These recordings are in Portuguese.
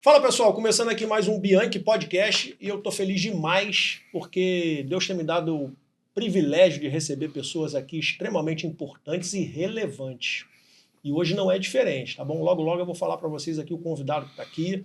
Fala pessoal, começando aqui mais um Bianchi Podcast e eu tô feliz demais porque Deus tem me dado o privilégio de receber pessoas aqui extremamente importantes e relevantes. E hoje não é diferente, tá bom? Logo eu vou falar para vocês aqui o convidado que está aqui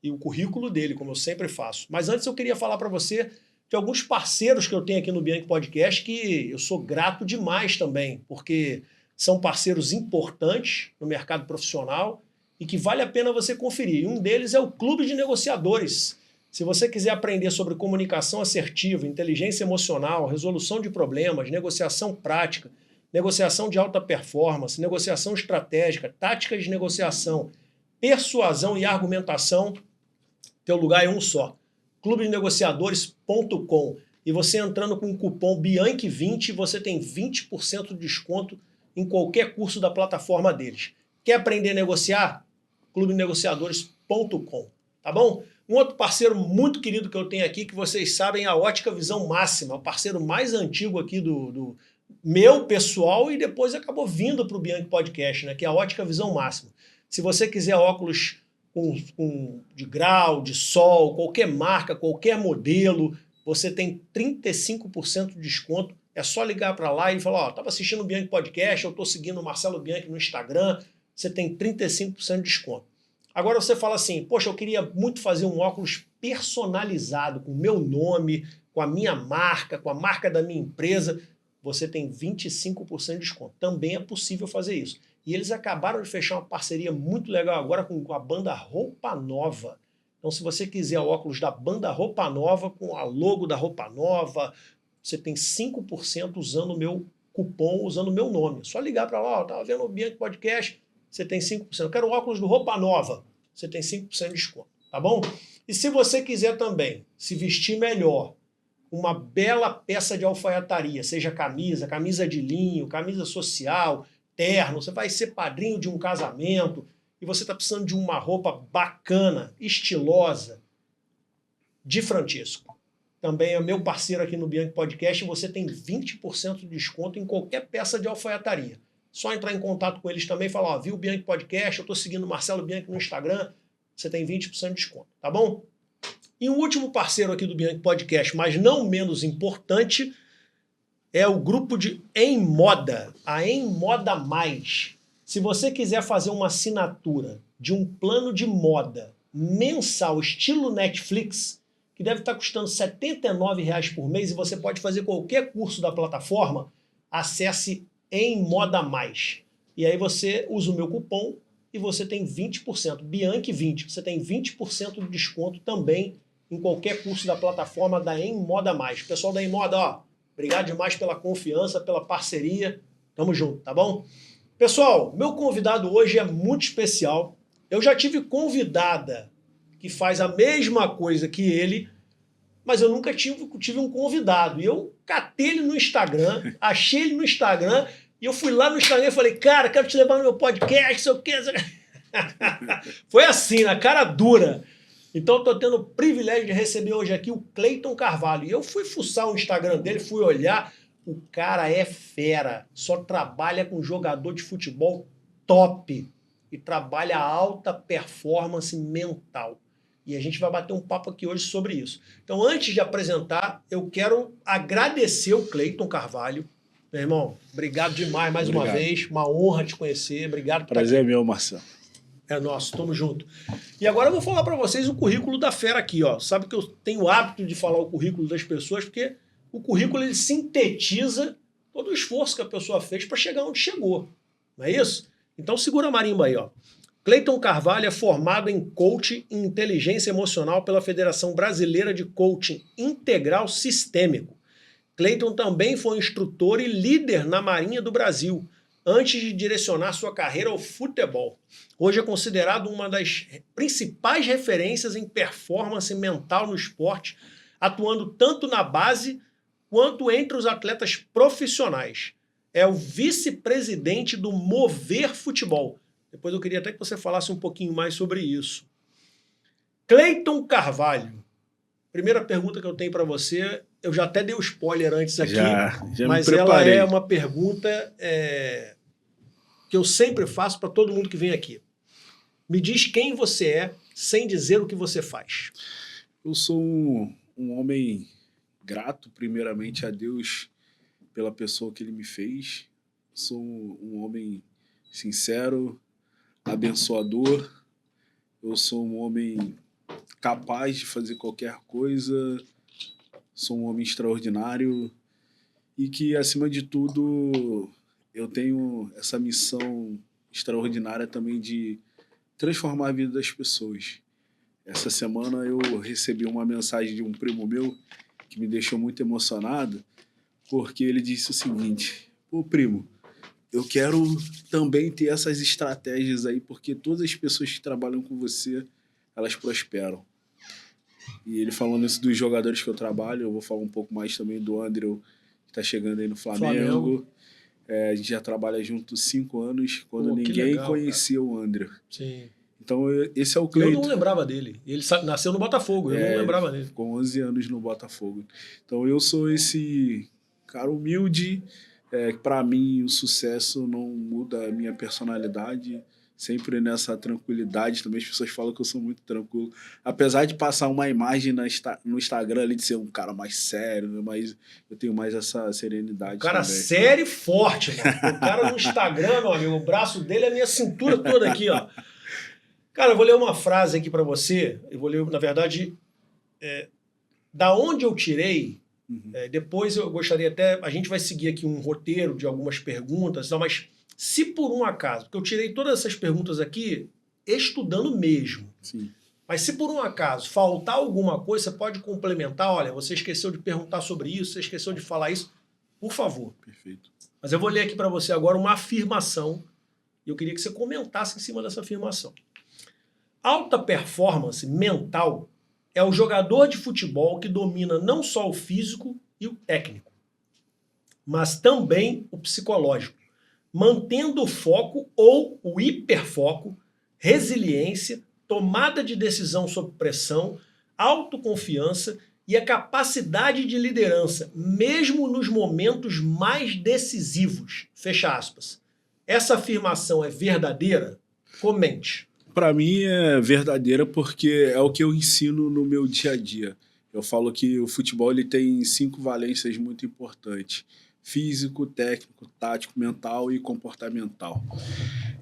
e o currículo dele, como eu sempre faço. Mas antes eu queria falar para você de alguns parceiros que eu tenho aqui no Bianchi Podcast que eu sou grato demais também, porque são parceiros importantes no mercado profissional e que vale a pena você conferir. E um deles é o Clube de Negociadores. Se você quiser aprender sobre comunicação assertiva, inteligência emocional, resolução de problemas, negociação prática, negociação de alta performance, negociação estratégica, táticas de negociação, persuasão e argumentação, teu lugar é um só. clubedenegociadores.com. E você entrando com o cupom BIANCHI20, você tem 20% de desconto em qualquer curso da plataforma deles. Quer aprender a negociar? clubedenegociadores.com, tá bom? Um outro parceiro muito querido que eu tenho aqui, que vocês sabem, é a Ótica Visão Máxima, o parceiro mais antigo aqui do meu pessoal e depois acabou vindo para o Bianchi Podcast, né? Que é a Ótica Visão Máxima. Se você quiser óculos de grau, de sol, qualquer marca, qualquer modelo, você tem 35% de desconto. É só ligar para lá e falar, ó, estava assistindo o Bianchi Podcast, eu estou seguindo o Marcelo Bianchi no Instagram, você tem 35% de desconto. Agora você fala assim, poxa, eu queria muito fazer um óculos personalizado, com o meu nome, com a minha marca, com a marca da minha empresa, você tem 25% de desconto. Também é possível fazer isso. E eles acabaram de fechar uma parceria muito legal agora com a banda Roupa Nova. Então, se você quiser óculos da banda Roupa Nova, com a logo da Roupa Nova, você tem 5% usando o meu cupom, usando o meu nome. É só ligar para lá, ó, estava vendo o Bianchi Podcast, você tem 5%. Eu quero óculos do Roupa Nova, você tem 5% de desconto, tá bom? E se você quiser também se vestir melhor, uma bela peça de alfaiataria, seja camisa de linho, camisa social, terno, você vai ser padrinho de um casamento e você está precisando de uma roupa bacana, estilosa, de Francisco. Também é meu parceiro aqui no Bianchi Podcast e você tem 20% de desconto em qualquer peça de alfaiataria. Só entrar em contato com eles também e falar, ó, viu o Bianchi Podcast, eu estou seguindo o Marcelo Bianchi no Instagram, você tem 20% de desconto, tá bom? E o último parceiro aqui do Bianchi Podcast, mas não menos importante, é o grupo de Em Moda, a Em Moda Mais. Se você quiser fazer uma assinatura de um plano de moda mensal, estilo Netflix, que deve estar custando R$ 79 por mês e você pode fazer qualquer curso da plataforma, acesse Em Moda Mais. E aí você usa o meu cupom e você tem 20%, Bianchi20, você tem 20% de desconto também em qualquer curso da plataforma da Em Moda Mais. Pessoal da Em Moda, ó, obrigado demais pela confiança, pela parceria, tamo junto, tá bom? Pessoal, meu convidado hoje é muito especial. Eu já tive convidada que faz a mesma coisa que ele, mas eu nunca tive um convidado. E eu catei ele no Instagram, achei ele no Instagram, e eu fui lá no Instagram e falei, cara, quero te levar no meu podcast, sei o quê. Foi assim, na cara dura. Então eu estou tendo o privilégio de receber hoje aqui o Cleiton Carvalho. E eu fui fuçar o Instagram dele, fui olhar, o cara é fera, só trabalha com jogador de futebol top e trabalha alta performance mental. E a gente vai bater um papo aqui hoje sobre isso. Então, antes de apresentar, eu quero agradecer o Cleiton Carvalho. Meu irmão, obrigado demais mais uma vez. Uma honra te conhecer. Obrigado por Prazer é meu, Marcelo. É nosso, tamo junto. E agora eu vou falar para vocês o currículo da fera aqui, ó. Sabe que eu tenho o hábito de falar o currículo das pessoas, porque o currículo ele sintetiza todo o esforço que a pessoa fez para chegar onde chegou. Não é isso? Então segura a marimba aí, ó. Cleiton Carvalho é formado em coaching e inteligência emocional pela Federação Brasileira de Coaching Integral Sistêmico. Cleiton também foi instrutor e líder na Marinha do Brasil, antes de direcionar sua carreira ao futebol. Hoje é considerado uma das principais referências em performance mental no esporte, atuando tanto na base quanto entre os atletas profissionais. É o vice-presidente do Mover Futebol. Depois eu queria até que você falasse um pouquinho mais sobre isso. Cleiton Carvalho. Primeira pergunta que eu tenho para você, eu já até dei o spoiler antes aqui, já mas ela é uma pergunta que eu sempre faço para todo mundo que vem aqui. Me diz quem você é, sem dizer o que você faz? Eu sou um homem grato, primeiramente, a Deus pela pessoa que Ele me fez. Sou um homem sincero, abençoador. Eu sou um homem capaz de fazer qualquer coisa. Sou um homem extraordinário e que, acima de tudo, eu tenho essa missão extraordinária também de transformar a vida das pessoas. Essa semana eu recebi uma mensagem de um primo meu que me deixou muito emocionado, porque ele disse o seguinte: pô, primo, eu quero também ter essas estratégias aí, porque todas as pessoas que trabalham com você, elas prosperam. E ele falando isso dos jogadores que eu trabalho, eu vou falar um pouco mais também do André, que está chegando aí no Flamengo. A gente já trabalha junto 5 anos, quando ninguém legal, conhecia o André. Sim. Então, esse é o Cleiton. Eu não lembrava dele. Ele nasceu no Botafogo, eu não lembrava dele. Ficou 11 anos no Botafogo. Então, eu sou esse cara humilde. Para mim, o sucesso não muda a minha personalidade. Sempre nessa tranquilidade. Também as pessoas falam que eu sou muito tranquilo. Apesar de passar uma imagem no Instagram ali de ser um cara mais sério, né? Mas eu tenho mais essa serenidade. O cara também. Sério e forte, mano. O cara no Instagram, meu amigo, o braço dele é a minha cintura toda aqui, ó. Cara, eu vou ler uma frase aqui para você. Eu vou ler, na verdade, da onde eu tirei. Depois eu gostaria até... A gente vai seguir aqui um roteiro de algumas perguntas, mas se por um acaso... Porque eu tirei todas essas perguntas aqui estudando mesmo. Sim. Mas se por um acaso faltar alguma coisa, você pode complementar. Olha, você esqueceu de perguntar sobre isso, você esqueceu de falar isso. Por favor. Perfeito. Mas eu vou ler aqui para você agora uma afirmação. E eu queria que você comentasse em cima dessa afirmação. Alta performance mental é o jogador de futebol que domina não só o físico e o técnico, mas também o psicológico, mantendo o foco ou o hiperfoco, resiliência, tomada de decisão sob pressão, autoconfiança e a capacidade de liderança, mesmo nos momentos mais decisivos. Fecha aspas. Essa afirmação é verdadeira? Comente. Para mim é verdadeira porque é o que eu ensino no meu dia a dia. Eu falo que o futebol ele tem 5 valências muito importantes: físico, técnico, tático, mental e comportamental.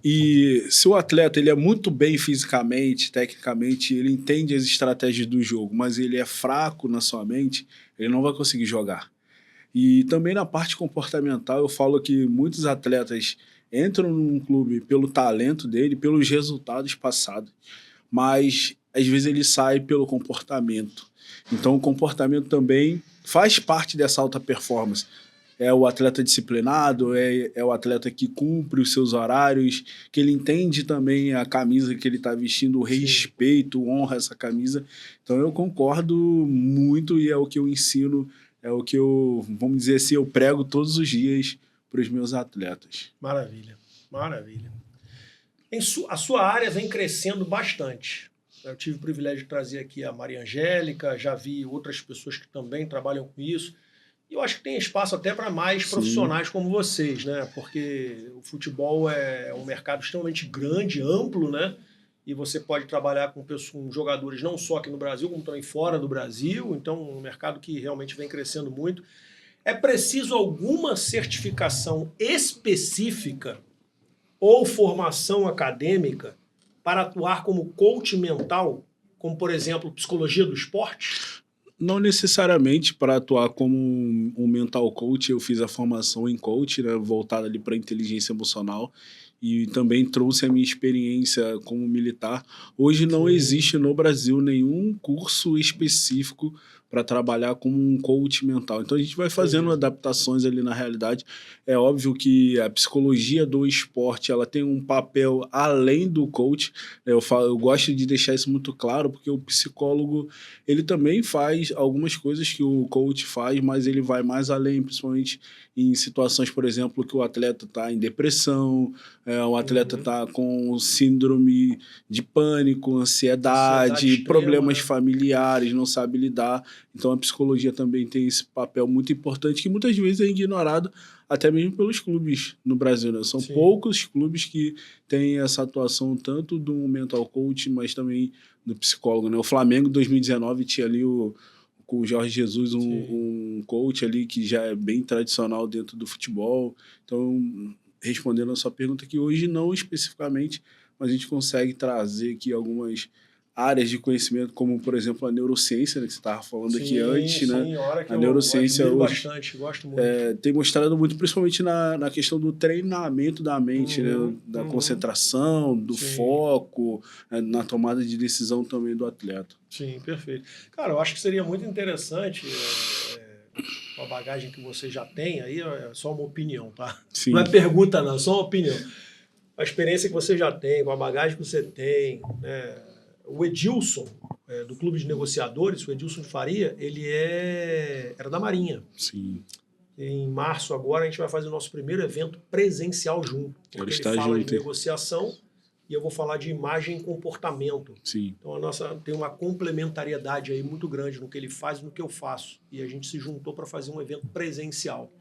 E se o atleta ele é muito bem fisicamente, tecnicamente, ele entende as estratégias do jogo, mas ele é fraco na sua mente, ele não vai conseguir jogar. E também na parte comportamental eu falo que muitos atletas entram num clube pelo talento dele, pelos resultados passados, mas às vezes ele sai pelo comportamento. Então o comportamento também faz parte dessa alta performance. É o atleta disciplinado, é o atleta que cumpre os seus horários, que ele entende também a camisa que ele está vestindo, o respeito, honra essa camisa. Então eu concordo muito e é o que eu ensino, é o que eu, vamos dizer assim, eu prego todos os dias para os meus atletas. Maravilha, maravilha. A sua área vem crescendo bastante. Eu tive o privilégio de trazer aqui a Maria Angélica, já vi outras pessoas que também trabalham com isso. E eu acho que tem espaço até para mais profissionais como vocês, né? Porque o futebol é um mercado extremamente grande, amplo, né? E você pode trabalhar com jogadores não só aqui no Brasil, como também fora do Brasil. Então, um mercado que realmente vem crescendo muito. É preciso alguma certificação específica ou formação acadêmica para atuar como coach mental, como, por exemplo, psicologia do esporte? Não necessariamente para atuar como um mental coach. Eu fiz a formação em coach, né, voltada ali para inteligência emocional, e também trouxe a minha experiência como militar. Hoje não existe no Brasil nenhum curso específico para trabalhar como um coach mental. Então a gente vai fazendo adaptações ali na realidade. É óbvio que a psicologia do esporte ela tem um papel além do coach. Eu gosto de deixar isso muito claro, porque o psicólogo ele também faz algumas coisas que o coach faz, mas ele vai mais além, principalmente em situações, por exemplo, que o atleta está em depressão, O atleta está com síndrome de pânico, ansiedade extrema, problemas né? familiares, não sabe lidar. Então a psicologia também tem esse papel muito importante que muitas vezes é ignorado até mesmo pelos clubes no Brasil, né? São poucos clubes que têm essa atuação tanto do mental coach, mas também do psicólogo, né? O Flamengo, em 2019, tinha ali com o Jorge Jesus, um coach ali que já é bem tradicional dentro do futebol. Então, respondendo a sua pergunta, que hoje não especificamente, mas a gente consegue trazer aqui algumas áreas de conhecimento, como, por exemplo, a neurociência, né, que você estava falando aqui antes, né? Hora que a neurociência hoje bastante, gosto muito. Tem mostrado muito, principalmente na questão do treinamento da mente, né? Da concentração, do foco, na tomada de decisão também do atleta. Sim, perfeito. Cara, eu acho que seria muito interessante, com a bagagem que você já tem, aí é só uma opinião, tá? Sim. Não é pergunta não, é só uma opinião. A experiência que você já tem, com a bagagem que você tem, o Edilson, do Clube de Negociadores, o Edilson de Faria, ele era da Marinha. Sim. Em março agora a gente vai fazer o nosso primeiro evento presencial junto. Porque ele fala de negociação e eu vou falar de imagem e comportamento. Sim. Então a nossa tem uma complementariedade aí muito grande no que ele faz e no que eu faço. E a gente se juntou para fazer um evento presencial.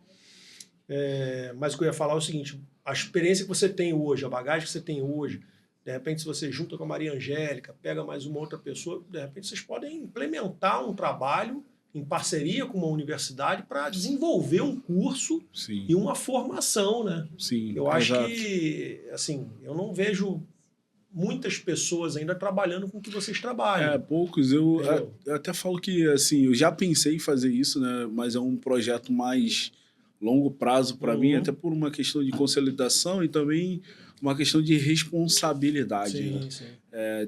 Mas o que eu ia falar é o seguinte, a experiência que você tem hoje, a bagagem que você tem hoje, de repente se você junta com a Maria Angélica, pega mais uma outra pessoa, de repente vocês podem implementar um trabalho em parceria com uma universidade para desenvolver um curso e uma formação, né? Sim, eu acho que, assim, eu não vejo muitas pessoas ainda trabalhando com o que vocês trabalham. Poucos. Eu até falo que, assim, eu já pensei em fazer isso, né? Mas é um projeto mais longo prazo para mim, até por uma questão de consolidação e também uma questão de responsabilidade. Sim, né? sim.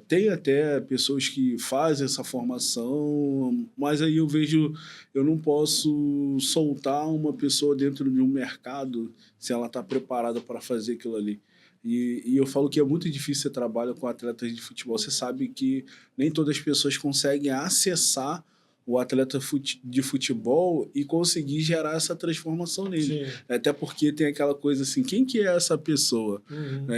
Tem até pessoas que fazem essa formação, mas aí eu não posso soltar uma pessoa dentro de um mercado se ela está preparada para fazer aquilo ali. E eu falo que é muito difícil você trabalhar com atletas de futebol. Você sabe que nem todas as pessoas conseguem acessar o atleta de futebol e conseguir gerar essa transformação nele. Até porque tem aquela coisa assim, quem que é essa pessoa?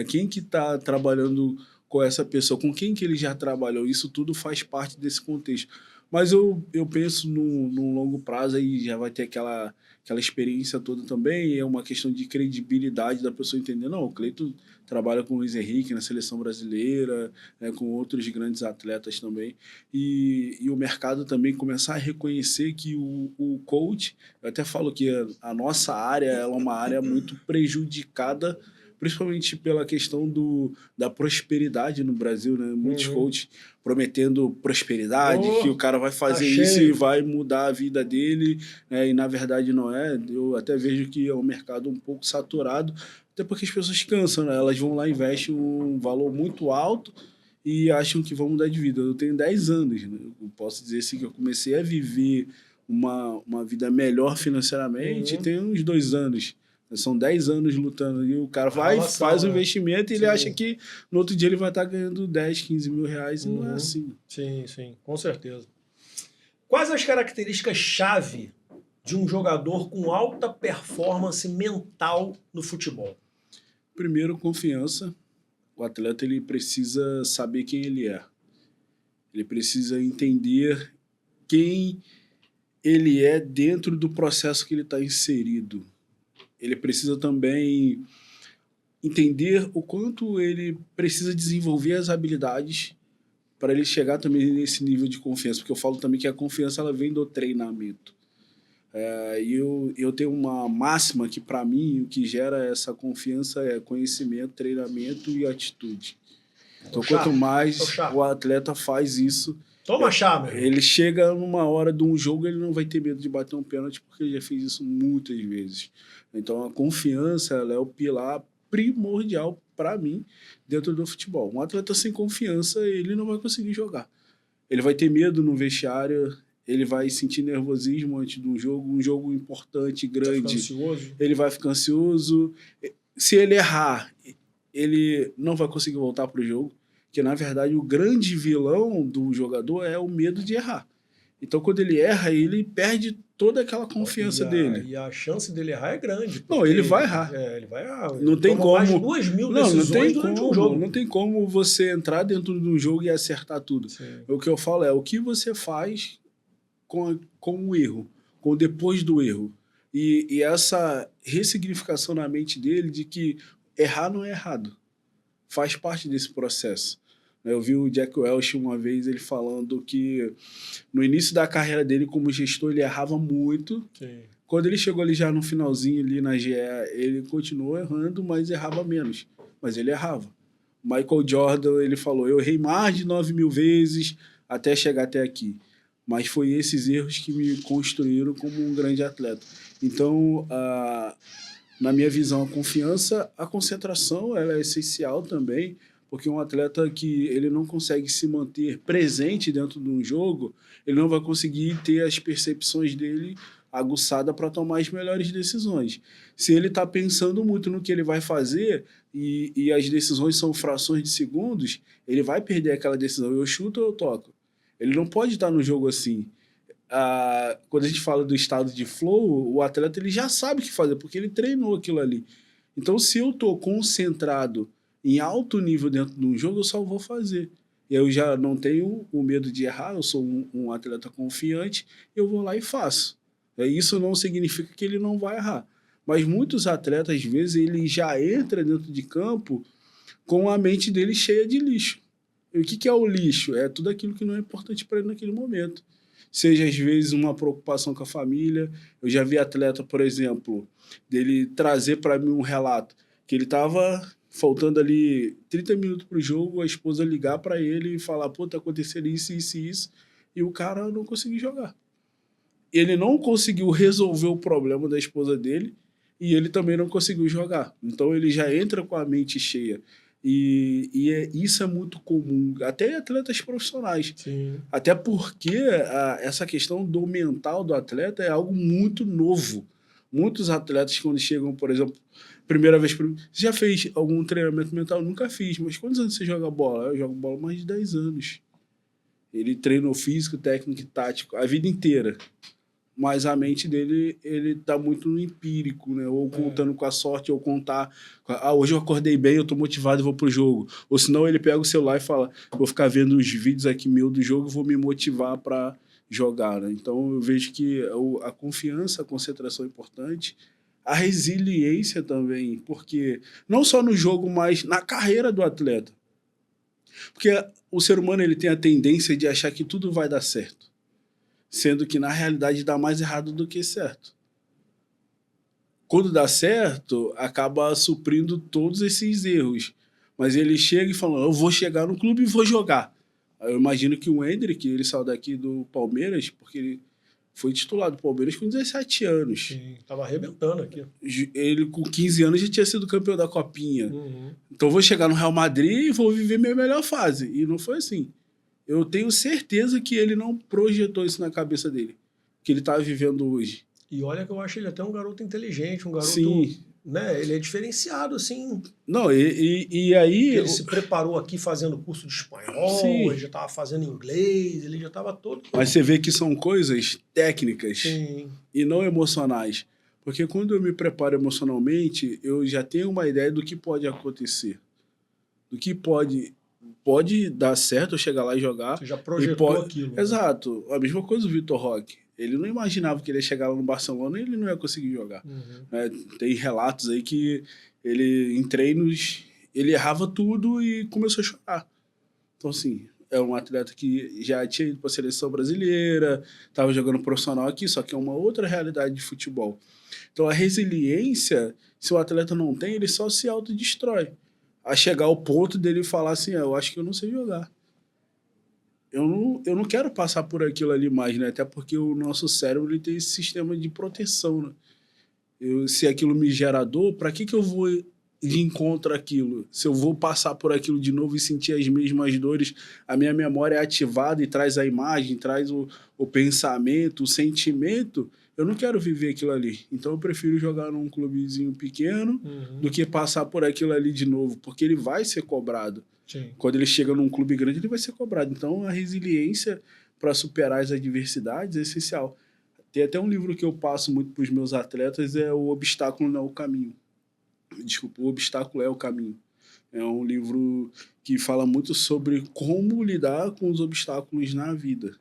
Quem que está trabalhando com essa pessoa? Com quem que ele já trabalhou? Isso tudo faz parte desse contexto. Mas eu penso num longo prazo aí já vai ter aquela experiência toda também, é uma questão de credibilidade da pessoa entender, não, o Cleiton trabalha com o Luiz Henrique na seleção brasileira, com outros grandes atletas também, e o mercado também começar a reconhecer que o coach, eu até falo que a nossa área ela é uma área muito prejudicada, principalmente pela questão da prosperidade no Brasil, né? Muitos coaches prometendo prosperidade, que o cara vai fazer isso e vai mudar a vida dele, e na verdade não é. Eu até vejo que é um mercado um pouco saturado, até porque as pessoas cansam, né? Elas vão lá e investem um valor muito alto e acham que vão mudar de vida. Eu tenho 10 anos, né? Eu posso dizer assim que eu comecei a viver uma vida melhor financeiramente tem uns 2 anos. São 10 anos lutando e o cara faz o investimento e ele acha que no outro dia ele vai estar ganhando 10, 15 mil reais e não é assim. Sim, com certeza. Quais as características-chave de um jogador com alta performance mental no futebol? Primeiro, confiança. O atleta ele precisa saber quem ele é. Ele precisa entender quem ele é dentro do processo que ele está inserido. Ele precisa também entender o quanto ele precisa desenvolver as habilidades para ele chegar também nesse nível de confiança, porque eu falo também que a confiança ela vem do treinamento. E eu tenho uma máxima que, para mim, o que gera essa confiança é conhecimento, treinamento e atitude. Então, quanto mais o atleta faz isso, toma chá, meu. Ele chega numa hora de um jogo, ele não vai ter medo de bater um pênalti, porque ele já fez isso muitas vezes. Então, a confiança ela é o pilar primordial para mim dentro do futebol. Um atleta sem confiança, ele não vai conseguir jogar. Ele vai ter medo no vestiário, ele vai sentir nervosismo antes de um jogo importante, grande. Ele vai ficar ansioso. Se ele errar, ele não vai conseguir voltar para o jogo, porque, na verdade, o grande vilão do jogador é o medo de errar. Então, quando ele erra, ele perde toda aquela confiança dele. E a chance dele errar é grande. Não, ele vai errar. Ele vai errar. Não tem como. Mais de 2.000 decisões durante um jogo. Não tem como você entrar dentro de um jogo e acertar tudo. Sim. O que eu falo é o que você faz com o erro, com depois do erro. E essa ressignificação na mente dele de que errar não é errado. Faz parte desse processo. Eu vi o Jack Welch uma vez ele falando que no início da carreira dele como gestor ele errava muito. Sim. Quando ele chegou ali já no finalzinho ali na GE, ele continuou errando, mas errava menos. Mas ele errava. Michael Jordan, ele falou, eu errei mais de 9.000 vezes até chegar até aqui. Mas foi esses erros que me construíram como um grande atleta. Então, na minha visão, a confiança, a concentração, ela é essencial também, porque um atleta que ele não consegue se manter presente dentro de um jogo, ele não vai conseguir ter as percepções dele aguçadas para tomar as melhores decisões. Se ele está pensando muito no que ele vai fazer e as decisões são frações de segundos, ele vai perder aquela decisão. Eu chuto ou eu toco? Ele não pode estar no jogo assim. Quando a gente fala do estado de flow, o atleta ele já sabe o que fazer, porque ele treinou aquilo ali. Então, se eu estou concentrado em alto nível dentro de um jogo, eu só vou fazer. Eu já não tenho o medo de errar, eu sou um atleta confiante, eu vou lá e faço. Isso não significa que ele não vai errar. Mas muitos atletas, às vezes, ele já entra dentro de campo com a mente dele cheia de lixo. E o que é o lixo? É tudo aquilo que não é importante para ele naquele momento. Seja, às vezes, uma preocupação com a família. Eu já vi atleta, por exemplo, dele trazer para mim um relato que ele estava faltando ali 30 minutos para o jogo, a esposa ligar para ele e falar, pô, tá acontecendo isso, isso e isso, e o cara não conseguiu jogar. Ele não conseguiu resolver o problema da esposa dele e ele também não conseguiu jogar. Então, ele já entra com a mente cheia. Isso é muito comum, até em atletas profissionais. Sim. Até porque essa questão do mental do atleta é algo muito novo. Muitos atletas, quando chegam, por exemplo, primeira vez... Você já fez algum treinamento mental? Nunca fiz, mas quantos anos você joga bola? Eu jogo bola há mais de 10 anos. Ele treinou físico, técnico e tático a vida inteira. Mas a mente dele, ele tá muito no empírico, né? Ou contando com a sorte, ou contar... hoje eu acordei bem, eu tô motivado e vou pro jogo. Ou senão ele pega o celular e fala, vou ficar vendo os vídeos aqui meu do jogo e vou me motivar para jogar, né? Então eu vejo que a confiança, a concentração é importante, a resiliência também, porque não só no jogo, mas na carreira do atleta. Porque o ser humano ele tem a tendência de achar que tudo vai dar certo, sendo que na realidade dá mais errado do que certo. Quando dá certo, acaba suprindo todos esses erros. Mas ele chega e fala, eu vou chegar no clube e vou jogar. Eu imagino que o Endrick, ele saiu daqui do Palmeiras, porque ele foi titular do Palmeiras com 17 anos. Sim, tava arrebentando aqui. Ele com 15 anos já tinha sido campeão da Copinha. Uhum. Então eu vou chegar no Real Madrid e vou viver minha melhor fase. E não foi assim. Eu tenho certeza que ele não projetou isso na cabeça dele, que ele está vivendo hoje. E olha que eu acho ele até um garoto inteligente, um garoto... Sim. Né? Ele é diferenciado, assim. Não, e aí... Ele se preparou aqui fazendo curso de espanhol, Sim. ele já estava fazendo inglês, ele já estava todo... Mas você vê que são coisas técnicas. Sim. E não emocionais. Porque quando eu me preparo emocionalmente, eu já tenho uma ideia do que pode acontecer. Do que pode dar certo eu chegar lá e jogar. Você já projetou aquilo. Né? Exato. A mesma coisa o Vitor Roque. Ele não imaginava que ele ia chegar lá no Barcelona e ele não ia conseguir jogar. Uhum. Tem relatos aí que ele, em treinos, ele errava tudo e começou a chorar. Então, assim, é um atleta que já tinha ido para a seleção brasileira, estava jogando profissional aqui, só que é uma outra realidade de futebol. Então, a resiliência, se o atleta não tem, ele só se autodestrói. A chegar ao ponto dele falar assim, eu acho que eu não sei jogar. Eu não quero passar por aquilo ali mais, né? Até porque o nosso cérebro ele tem esse sistema de proteção, né? Se aquilo me gera dor, para que eu vou de encontro àquilo? Se eu vou passar por aquilo de novo e sentir as mesmas dores, a minha memória é ativada e traz a imagem, traz o pensamento, o sentimento, eu não quero viver aquilo ali. Então eu prefiro jogar num clubezinho pequeno do que passar por aquilo ali de novo, porque ele vai ser cobrado. Sim. Quando ele chega num clube grande, ele vai ser cobrado. Então, a resiliência, para superar as adversidades é essencial. Tem até um livro que eu passo muito para os meus atletas, é O Obstáculo Não é o Caminho. Desculpa, O Obstáculo é o Caminho. É um livro que fala muito sobre como lidar com os obstáculos na vida.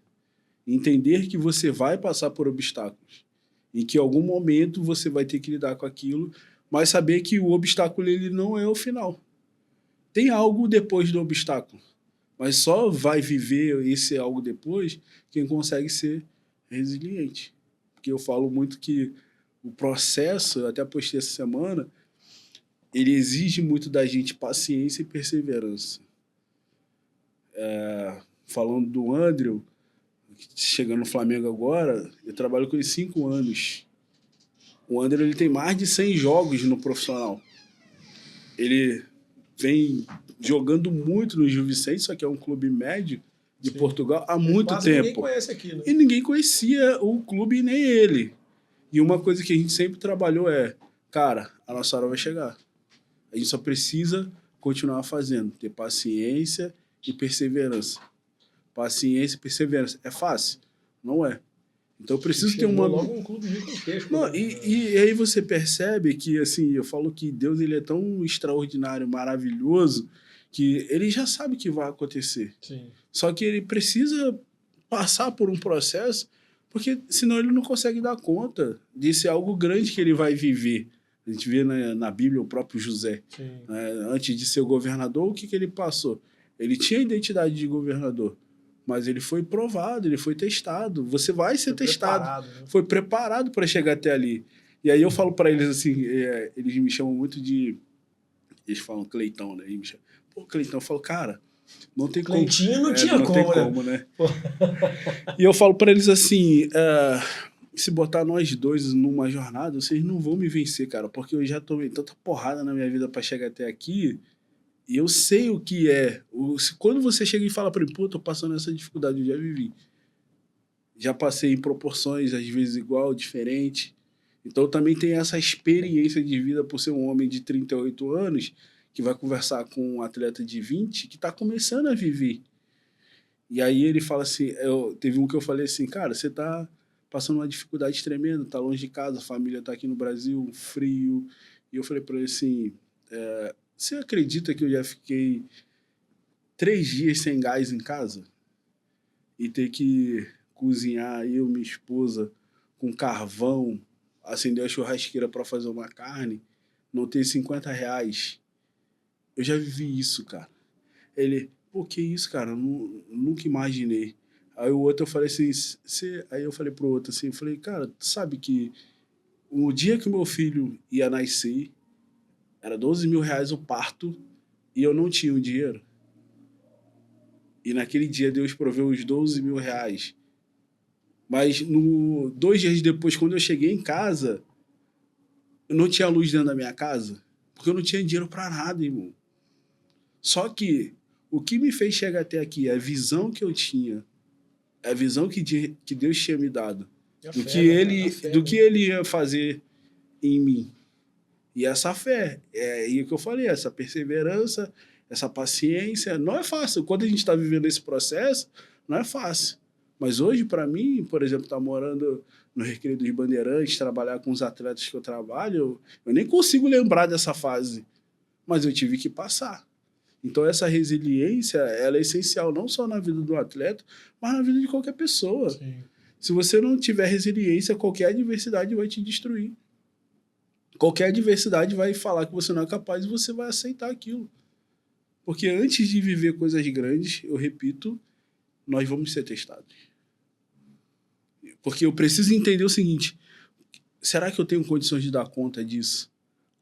Entender que você vai passar por obstáculos e que em algum momento você vai ter que lidar com aquilo, mas saber que o obstáculo ele não é o final. Tem algo depois do obstáculo, mas só vai viver esse algo depois quem consegue ser resiliente. Porque eu falo muito que o processo, eu até postei essa semana, ele exige muito da gente paciência e perseverança. Falando do Andrew, chegando no Flamengo agora, eu trabalho com ele 5 anos. O Andrew ele tem mais de 100 jogos no profissional. Ele vem jogando muito no Gil Vicente, só que é um clube médio de Portugal, há muito quase tempo. Ninguém conhece aqui, né? E ninguém conhecia o clube nem ele. E uma coisa que a gente sempre trabalhou é, cara, a nossa hora vai chegar. A gente só precisa continuar fazendo, ter paciência e perseverança. Paciência e perseverança. É fácil? Não é. Então eu preciso ter uma... logo um clube gigantesco. Não, né? e aí você percebe que, assim, eu falo que Deus ele é tão extraordinário, maravilhoso, que ele já sabe o que vai acontecer. Sim. Só que ele precisa passar por um processo, porque senão ele não consegue dar conta de ser algo grande que ele vai viver. A gente vê na Bíblia o próprio José. Antes de ser governador, o que ele passou? Ele tinha a identidade de governador, mas ele foi provado, ele foi testado. Você vai ser testado. Né? Foi preparado para chegar até ali. E aí eu falo para eles assim, eles me chamam muito de... Eles falam Cleitão, né? Eles me chamam, pô, Cleitão. Eu falo, cara, não tem como. Cleitinho não tinha não como, tem como, né? E eu falo para eles assim, se botar nós dois numa jornada, vocês não vão me vencer, cara, porque eu já tomei tanta porrada na minha vida para chegar até aqui, e eu sei o que é. Quando você chega e fala para mim, pô, tô passando essa dificuldade, eu já vivi. Já passei em proporções, às vezes igual, diferente. Então também tem essa experiência de vida por ser um homem de 38 anos, que vai conversar com um atleta de 20, que está começando a viver. E aí ele fala assim, teve um que eu falei assim, cara, você está passando uma dificuldade tremenda, tá longe de casa, a família tá aqui no Brasil, frio. E eu falei para ele assim, você acredita que eu já fiquei 3 dias sem gás em casa? E ter que cozinhar, eu, minha esposa, com carvão, acender a churrasqueira para fazer uma carne, não ter R$50. Eu já vivi isso, cara. Ele, pô, que isso, cara? Eu nunca imaginei. Aí o outro eu falei assim, aí eu falei pro outro assim, eu falei, cara, tu sabe que o dia que o meu filho ia nascer, era R$12.000 o parto, e eu não tinha o dinheiro. E naquele dia Deus proveu os R$12.000. Mas 2 dias depois, quando eu cheguei em casa, eu não tinha luz dentro da minha casa, porque eu não tinha dinheiro para nada, irmão. Só que o que me fez chegar até aqui, a visão que eu tinha, a visão que Deus tinha me dado, do que ele ia fazer em mim. E essa fé, é o que eu falei, essa perseverança, essa paciência, não é fácil. Quando a gente está vivendo esse processo, não é fácil. Mas hoje, para mim, por exemplo, estar morando no Recreio dos Bandeirantes, trabalhar com os atletas que eu trabalho, eu nem consigo lembrar dessa fase, mas eu tive que passar. Então essa resiliência, ela é essencial não só na vida do atleta, mas na vida de qualquer pessoa. Sim. Se você não tiver resiliência, qualquer adversidade vai te destruir. Qualquer adversidade vai falar que você não é capaz e você vai aceitar aquilo. Porque antes de viver coisas grandes, eu repito, nós vamos ser testados. Porque eu preciso entender o seguinte, será que eu tenho condições de dar conta disso?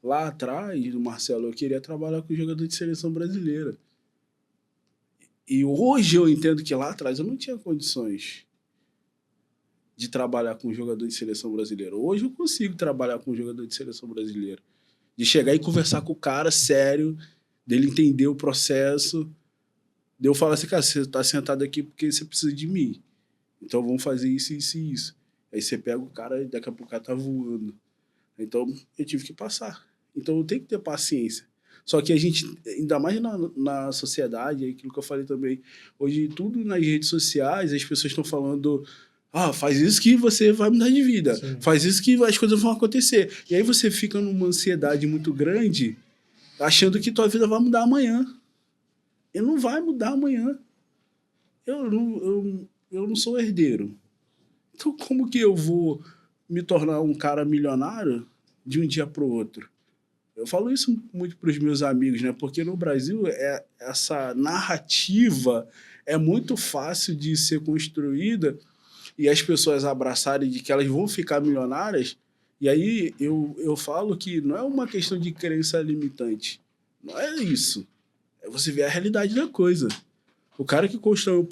Lá atrás, Marcelo, eu queria trabalhar com jogador de seleção brasileira. E hoje eu entendo que lá atrás eu não tinha condições de trabalhar com jogador de seleção brasileira. Hoje eu consigo trabalhar com jogador de seleção brasileira. De chegar e conversar com o cara sério, dele entender o processo, de eu falar assim, cara, você tá sentado aqui porque você precisa de mim. Então vamos fazer isso, isso e isso. Aí você pega o cara e daqui a pouco o cara tá voando. Então eu tive que passar. Então eu tenho que ter paciência. Só que a gente, ainda mais na sociedade, aquilo que eu falei também, hoje tudo nas redes sociais, as pessoas estão falando, faz isso que você vai mudar de vida, Sim. faz isso que as coisas vão acontecer. E aí você fica numa ansiedade muito grande, achando que tua vida vai mudar amanhã. E não vai mudar amanhã. Eu não sou herdeiro. Então como que eu vou me tornar um cara milionário de um dia para o outro? Eu falo isso muito para os meus amigos, né? Porque no Brasil essa narrativa é muito fácil de ser construída e as pessoas abraçarem de que elas vão ficar milionárias. E aí eu falo que não é uma questão de crença limitante. Não é isso. É você ver a realidade da coisa. O cara que constrói um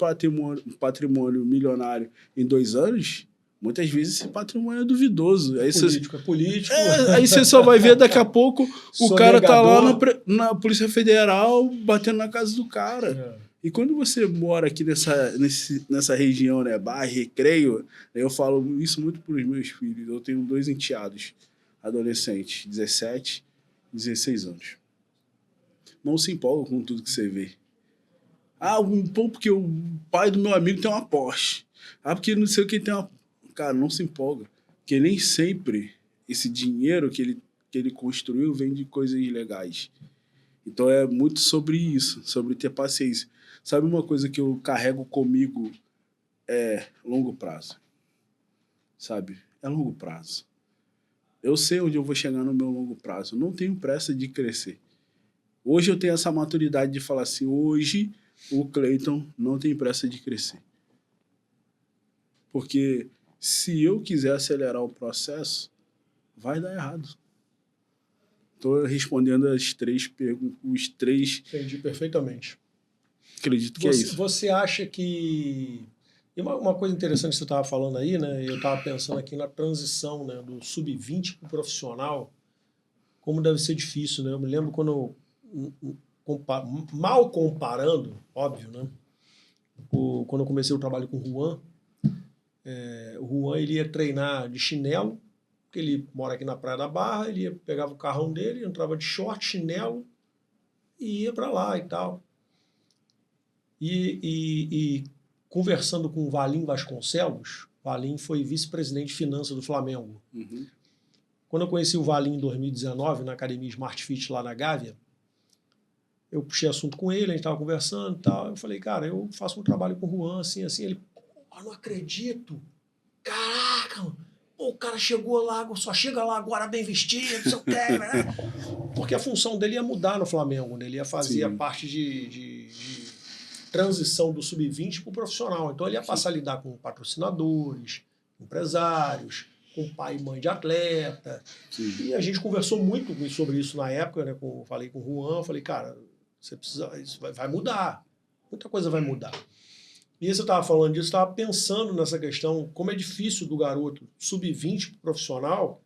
patrimônio milionário em 2 anos, muitas vezes esse patrimônio é duvidoso. Aí político, é político. Aí você só vai ver daqui a pouco o cara tá lá na Polícia Federal batendo na casa do cara. E quando você mora aqui nessa região, né, Barra, Recreio, eu falo isso muito para os meus filhos. Eu tenho 2 enteados adolescentes, 17 e 16 anos. Não se empolga com tudo que você vê. Porque o pai do meu amigo tem uma Porsche. Porque não sei o que tem uma... Cara, não se empolga. Porque nem sempre esse dinheiro que ele construiu vem de coisas ilegais. Então é muito sobre isso, sobre ter paciência. Sabe uma coisa que eu carrego comigo é longo prazo. Sabe? É longo prazo. Eu sei onde eu vou chegar no meu longo prazo. Não tenho pressa de crescer. Hoje eu tenho essa maturidade de falar assim, hoje o Cleiton não tem pressa de crescer. Porque se eu quiser acelerar o processo, vai dar errado. Estou respondendo as 3 perguntas, os 3... Entendi perfeitamente. Acredito que é isso. Você acha que... E uma coisa interessante que você estava falando aí, né? Eu estava pensando aqui na transição, né, do sub-20 para o profissional, como deve ser difícil, né? Eu me lembro quando mal comparando, óbvio, né? Quando eu comecei o trabalho com o Juan, o Juan ele ia treinar de chinelo, porque ele mora aqui na Praia da Barra, ele pegava o carrão dele, entrava de short, chinelo e ia para lá e tal. E conversando com o Valim Vasconcelos, o Valim foi vice-presidente de finanças do Flamengo. Uhum. Quando eu conheci o Valim em 2019, na Academia Smart Fit lá na Gávea, eu puxei assunto com ele, a gente estava conversando e tal. Eu falei, cara, eu faço um trabalho com o Juan, assim, assim. Ele, não acredito. Caraca, o cara chegou lá, só chega lá agora bem vestido, não sei o quê, né? Porque a função dele ia mudar no Flamengo, né? Ele ia fazer a parte de transição do sub-20 para o profissional. Então ele ia passar a lidar com patrocinadores, empresários, com pai e mãe de atleta. Sim. E a gente conversou muito sobre isso na época, né? Falei com o Juan, falei, cara, você precisa, isso vai mudar. Muita coisa vai mudar. E você estava falando disso, estava pensando nessa questão, como é difícil do garoto sub-20 para o profissional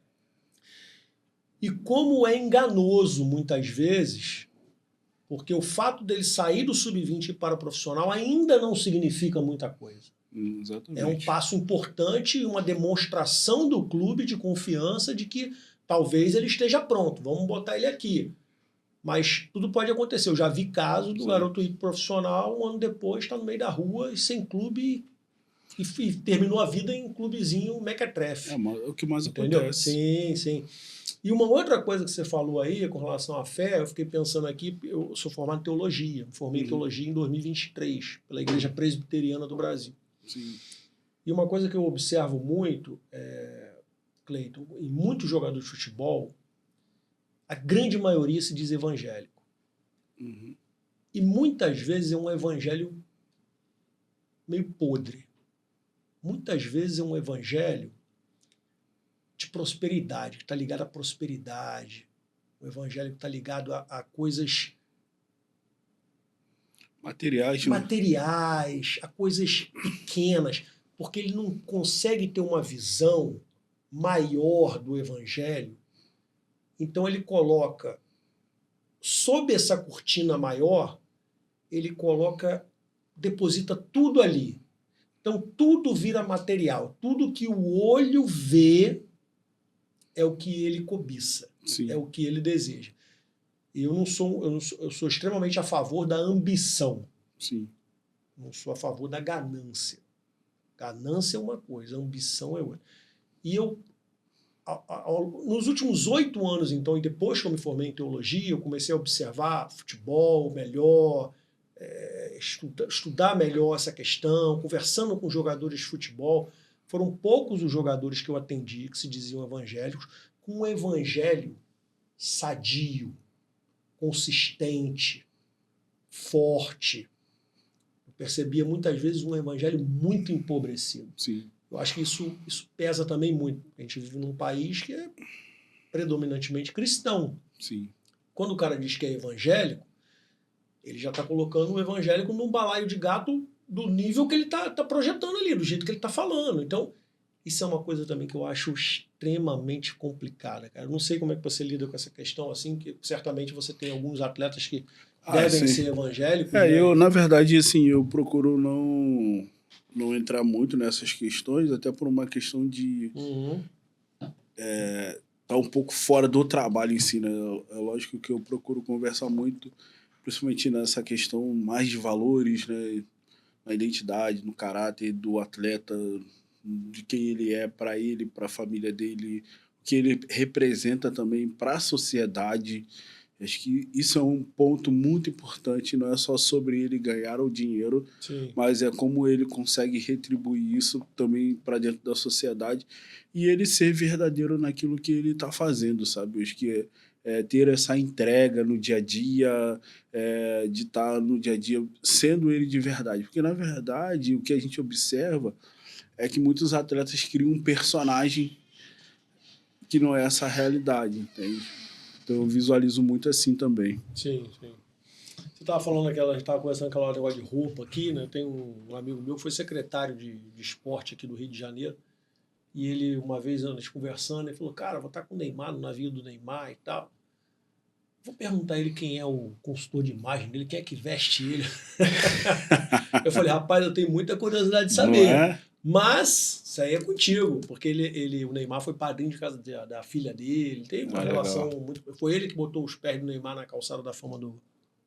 e como é enganoso muitas vezes, porque o fato dele sair do sub-20 para o profissional ainda não significa muita coisa. Exatamente. É um passo importante, uma demonstração do clube de confiança de que talvez ele esteja pronto, vamos botar ele aqui. Mas tudo pode acontecer. Eu já vi casos do garoto ir profissional, um ano depois está no meio da rua e sem clube e terminou a vida em um clubezinho mequetrefe. É o que mais acontece. Sim, sim. E uma outra coisa que você falou aí com relação à fé, eu fiquei pensando aqui, eu sou formado em teologia, me formei em teologia em 2023, pela Igreja Presbiteriana do Brasil. Sim. E uma coisa que eu observo muito, Cleiton, em muitos jogadores de futebol, a grande maioria se diz evangélico. Uhum. E muitas vezes é um evangelho meio podre. Muitas vezes é um evangelho de prosperidade, que está ligado à prosperidade. Um evangelho que está ligado a coisas materiais, a coisas pequenas, porque ele não consegue ter uma visão maior do evangelho. Então ele coloca, sob essa cortina maior, ele deposita tudo ali. Então tudo vira material. Tudo que o olho vê é o que ele cobiça, é o que ele deseja. E eu sou extremamente a favor da ambição. Sim. Não sou a favor da ganância. Ganância é uma coisa, ambição é outra. E eu, nos últimos 8 anos, então, e depois que eu me formei em teologia, eu comecei a observar futebol melhor, estudar melhor essa questão, conversando com jogadores de futebol. Foram poucos os jogadores que eu atendi que se diziam evangélicos, com um evangelho sadio, consistente, forte. Eu percebia muitas vezes um evangelho muito empobrecido. Sim. Eu acho que isso pesa também muito. A gente vive num país que é predominantemente cristão. Sim. Quando o cara diz que é evangélico, ele já está colocando o evangélico num balaio de gato do nível que ele está projetando ali, do jeito que ele está falando. Então, isso é uma coisa também que eu acho extremamente complicada, cara. Eu não sei como é que você lida com essa questão, assim, que certamente você tem alguns atletas que devem ser evangélicos. Né? Eu, na verdade, assim, eu procuro não entrar muito nessas questões, até por uma questão de tá um pouco fora do trabalho em si, né? É lógico que eu procuro conversar muito, principalmente nessa questão mais de valores, né? Na identidade, no caráter do atleta, de quem ele é para ele, para a família dele, o que ele representa também para a sociedade. Acho que isso é um ponto muito importante, não é só sobre ele ganhar o dinheiro, Sim. mas é como ele consegue retribuir isso também para dentro da sociedade e ele ser verdadeiro naquilo que ele está fazendo, sabe? Acho que ter essa entrega no dia a dia, de estar no dia a dia sendo ele de verdade. Porque, na verdade, o que a gente observa é que muitos atletas criam um personagem que não é essa realidade, entende? Então eu visualizo muito assim também. Sim, sim. Você estava falando a gente estava conversando aquela negócio de roupa aqui, né? Tem um amigo meu que foi secretário de esporte aqui do Rio de Janeiro. E ele, uma vez, antes conversando, ele falou, cara, vou estar com o Neymar no navio do Neymar e tal. Vou perguntar a ele quem é o consultor de imagem dele, quem é que veste ele. Eu falei, rapaz, eu tenho muita curiosidade de saber. Não é? Mas isso aí é contigo, porque o Neymar foi padrinho de casa da filha dele, tem uma relação legal. muito... Foi ele que botou os pés do Neymar na calçada da fama do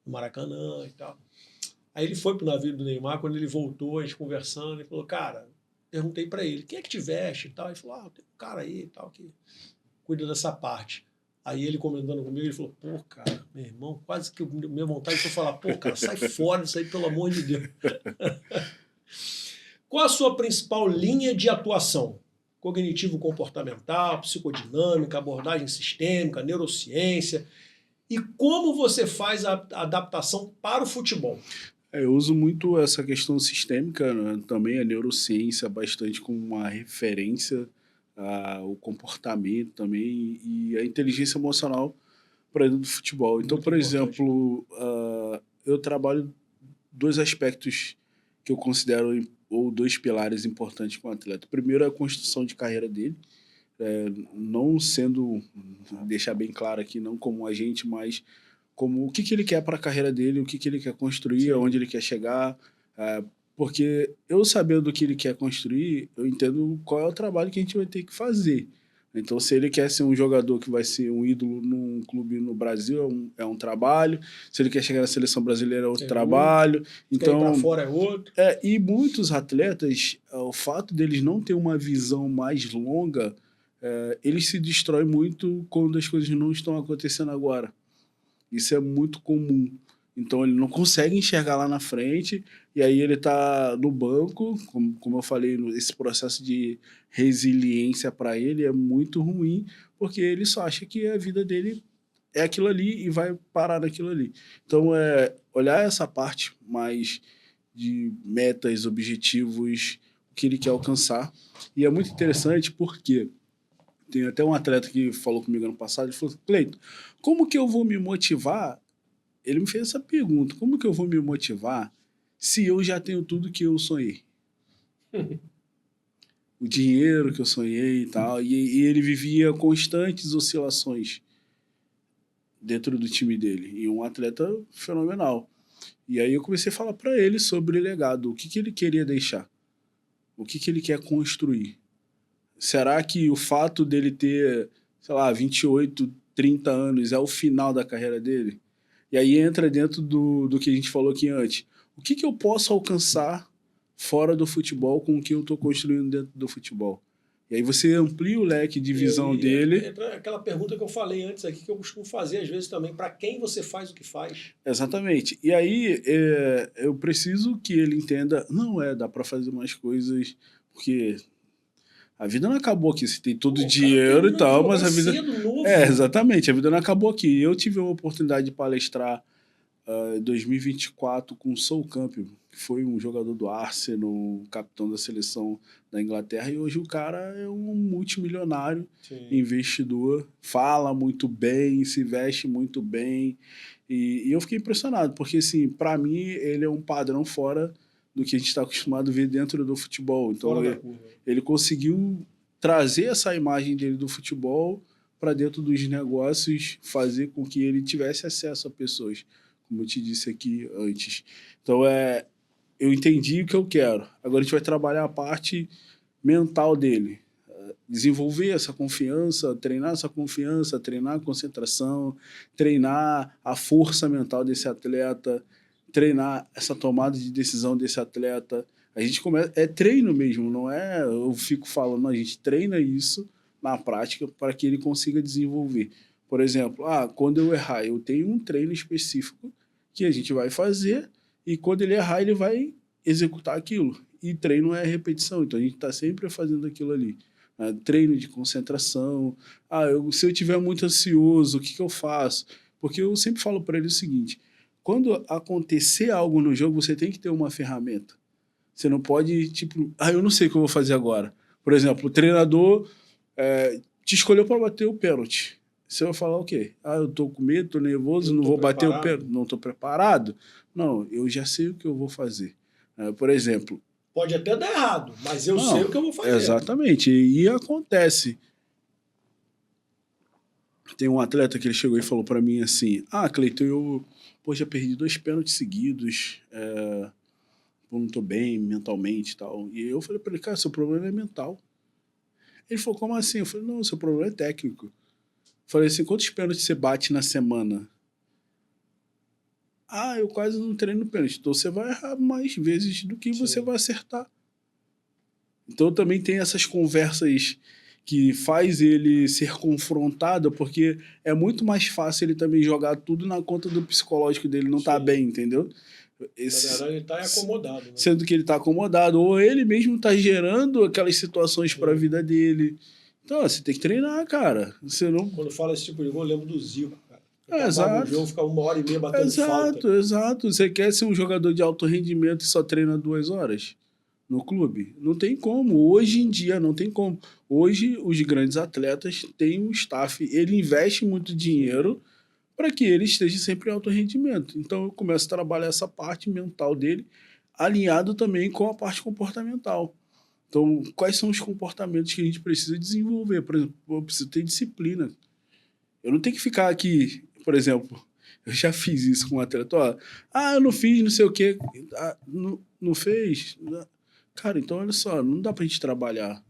Maracanã e tal. Aí ele foi pro navio do Neymar, quando ele voltou, a gente conversando, ele falou, cara, perguntei para ele, quem é que te veste e tal? Ele falou, tem um cara aí e tal que cuida dessa parte. Aí ele comentando comigo, ele falou, pô, cara, meu irmão, quase que minha vontade foi falar, pô, cara, sai fora disso aí, pelo amor de Deus. Qual a sua principal linha de atuação? Cognitivo-comportamental, psicodinâmica, abordagem sistêmica, neurociência. E como você faz a adaptação para o futebol? Eu uso muito essa questão sistêmica, né? Também a neurociência bastante como uma referência, o comportamento também e a inteligência emocional para dentro do futebol. Então, Muito por importante. exemplo, eu trabalho 2 aspectos que eu considero ou 2 pilares importantes com o atleta. O primeiro é a construção de carreira dele, não sendo, deixar bem claro aqui, não como um agente, mas como o que ele quer para a carreira dele, o que ele quer construir, Sim. aonde ele quer chegar, porque eu sabendo o que ele quer construir, eu entendo qual é o trabalho que a gente vai ter que fazer. Então, se ele quer ser um jogador que vai ser um ídolo num clube no Brasil, é um trabalho. Se ele quer chegar na seleção brasileira, é outro trabalho. Então, então, para fora é outro. E muitos atletas, o fato deles não ter uma visão mais longa, eles se destroem muito quando as coisas não estão acontecendo agora. Isso é muito comum. Então ele não consegue enxergar lá na frente e aí ele está no banco, como eu falei, esse processo de resiliência para ele é muito ruim, porque ele só acha que a vida dele é aquilo ali e vai parar naquilo ali. Então olhar essa parte mais de metas, objetivos, o que ele quer alcançar. E é muito interessante porque tem até um atleta que falou comigo ano passado, ele falou, Cleiton, como que eu vou me motivar? Ele me fez essa pergunta, como que eu vou me motivar se eu já tenho tudo que eu sonhei? O dinheiro que eu sonhei e tal, e ele vivia constantes oscilações dentro do time dele, e um atleta fenomenal. E aí eu comecei a falar para ele sobre o legado, o que ele queria deixar, o que ele quer construir. Será que o fato dele ter, sei lá, 28, 30 anos é o final da carreira dele? E aí entra dentro do que a gente falou aqui antes. O que eu posso alcançar fora do futebol com o que eu estou construindo dentro do futebol? E aí você amplia o leque de visão dele. Entra aquela pergunta que eu falei antes aqui, que eu costumo fazer às vezes também, para quem você faz o que faz? Exatamente. E aí eu preciso que ele entenda, dá para fazer mais coisas, porque a vida não acabou aqui, você tem todo o dinheiro e tal, mas a vida... Cedo, novo. Exatamente, a vida não acabou aqui. Eu tive a oportunidade de palestrar em 2024 com o Sol Campbell, que foi um jogador do Arsenal, capitão da seleção da Inglaterra, e hoje o cara é um multimilionário, investidor, fala muito bem, se veste muito bem, e eu fiquei impressionado, porque assim, para mim ele é um padrão fora do que a gente está acostumado a ver dentro do futebol. Então ele conseguiu trazer essa imagem dele do futebol para dentro dos negócios, fazer com que ele tivesse acesso a pessoas, como eu te disse aqui antes. Então, eu entendi o que eu quero. Agora a gente vai trabalhar a parte mental dele. Desenvolver essa confiança, treinar a concentração, treinar a força mental desse atleta, treinar essa tomada de decisão desse atleta. A gente começa... É treino mesmo, não é... Eu fico falando, a gente treina isso na prática para que ele consiga desenvolver. Por exemplo, quando eu errar, eu tenho um treino específico que a gente vai fazer e quando ele errar, ele vai executar aquilo. E treino é repetição, então a gente está sempre fazendo aquilo ali. Treino de concentração. Se eu estiver muito ansioso, o que eu faço? Porque eu sempre falo para ele o seguinte, quando acontecer algo no jogo, você tem que ter uma ferramenta. Você não pode, tipo, eu não sei o que eu vou fazer agora. Por exemplo, o treinador te escolheu para bater o pênalti. Você vai falar o quê? Eu tô com medo, tô nervoso, não vou bater o pênalti, não tô preparado. Não, eu já sei o que eu vou fazer. Por exemplo... Pode até dar errado, mas eu sei o que eu vou fazer. Exatamente, e acontece. Tem um atleta que ele chegou e falou para mim assim, Cleiton, eu já perdi 2 pênaltis seguidos, eu não tô bem mentalmente e tal. E eu falei para ele, cara, seu problema é mental. Ele falou, como assim? Eu falei, não, seu problema é técnico. Falei assim, quantos pênaltis você bate na semana? Eu quase não treino pênalti. Então você vai errar mais vezes do que você vai acertar. Então também tem essas conversas que faz ele ser confrontado, porque é muito mais fácil ele também jogar tudo na conta do psicológico dele não tá bem, entendeu? Na verdade, ele está acomodado. Né? Sendo que ele está acomodado, ou ele mesmo está gerando aquelas situações para a vida dele. Então, você tem que treinar, cara. Você não... Quando fala esse tipo de gol, eu lembro do Zico, cara. Exato. O jogo fica 1h30 batendo falta. Exato. Você quer ser um jogador de alto rendimento e só treina 2 horas no clube? Não tem como. Hoje em dia, não tem como. Hoje, os grandes atletas têm um staff. Ele investe muito dinheiro para que ele esteja sempre em alto rendimento. Então, eu começo a trabalhar essa parte mental dele, alinhado também com a parte comportamental. Então, quais são os comportamentos que a gente precisa desenvolver? Por exemplo, eu preciso ter disciplina. Eu não tenho que ficar aqui, por exemplo, eu já fiz isso com um atleta, eu não fiz, não sei o quê, não fez. Cara, então olha só, não dá pra gente trabalhar.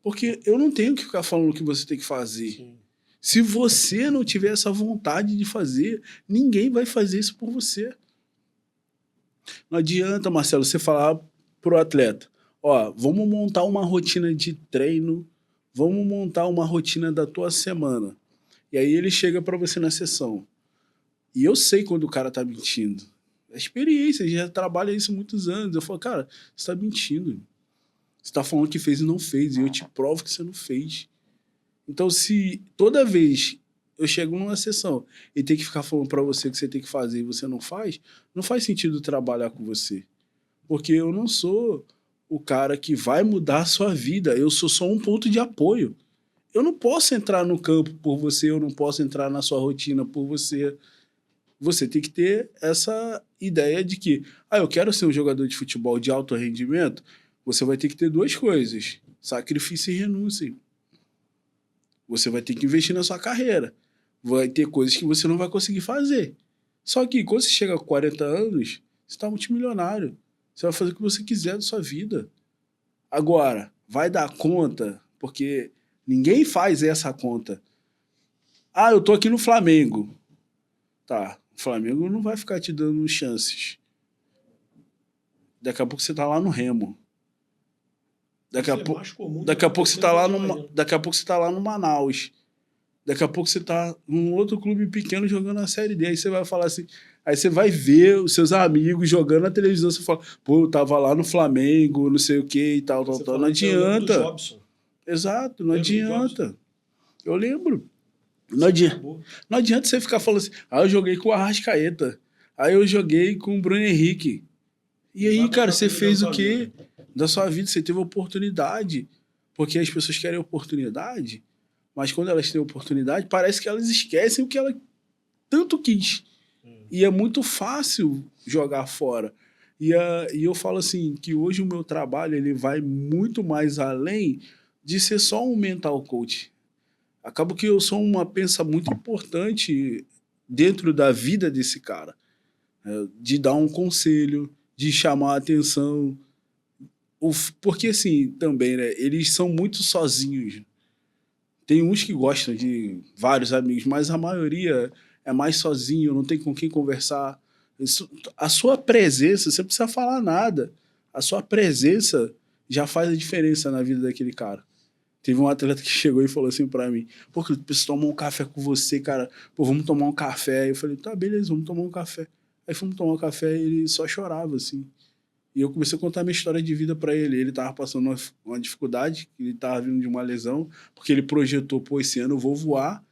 Porque eu não tenho que ficar falando o que você tem que fazer. Sim. Se você não tiver essa vontade de fazer, ninguém vai fazer isso por você. Não adianta, Marcelo, você falar pro atleta, vamos montar uma rotina de treino, vamos montar uma rotina da tua semana. E aí ele chega para você na sessão. E eu sei quando o cara tá mentindo. É experiência, já trabalha isso há muitos anos. Eu falo, cara, você tá mentindo. Você tá falando que fez e não fez, e eu te provo que você não fez. Então, se toda vez eu chego numa sessão e tem que ficar falando para você que você tem que fazer e você não faz sentido trabalhar com você. Porque eu não sou o cara que vai mudar a sua vida, eu sou só um ponto de apoio. Eu não posso entrar no campo por você, eu não posso entrar na sua rotina por você. Você tem que ter essa ideia de que, eu quero ser um jogador de futebol de alto rendimento, você vai ter que ter 2 coisas, sacrifício e renúncia. Você vai ter que investir na sua carreira. Vai ter coisas que você não vai conseguir fazer. Só que quando você chega a 40 anos, você está multimilionário. Você vai fazer o que você quiser da sua vida. Agora, vai dar conta, porque ninguém faz essa conta. Ah, eu tô aqui no Flamengo. Tá, o Flamengo não vai ficar te dando chances. Daqui a pouco você tá lá no Remo. Daqui a pouco você tá lá daqui a pouco você tá lá no Manaus. Daqui a pouco você tá num outro clube pequeno jogando a Série D. Aí você vai falar assim... Aí você vai ver os seus amigos jogando na televisão. Você fala, pô, eu tava lá no Flamengo, não sei o que e tal, tal. Não adianta. Exato, não adianta. Eu lembro. Não adianta você ficar falando assim, eu joguei com o Arrascaeta. Aí eu joguei com o Bruno Henrique. E aí, cara, você fez o quê da sua vida? Você teve oportunidade. Porque as pessoas querem oportunidade, mas quando elas têm oportunidade, parece que elas esquecem o que ela tanto quis. E é muito fácil jogar fora. E eu falo assim, que hoje o meu trabalho ele vai muito mais além de ser só um mental coach. Acaba que eu sou uma peça muito importante dentro da vida desse cara. De dar um conselho, de chamar a atenção. Porque assim, também, né, eles são muito sozinhos. Tem uns que gostam de vários amigos, mas a maioria é mais sozinho, não tem com quem conversar. A sua presença, você não precisa falar nada. A sua presença já faz a diferença na vida daquele cara. Teve um atleta que chegou e falou assim pra mim, pô, eu preciso tomar um café com você, cara. Pô, vamos tomar um café. Eu falei, tá, beleza, vamos tomar um café. Aí fomos tomar um café e ele só chorava, assim. E eu comecei a contar minha história de vida pra ele. Ele tava passando uma dificuldade, ele tava vindo de uma lesão, porque ele projetou, pô, esse ano eu vou voar.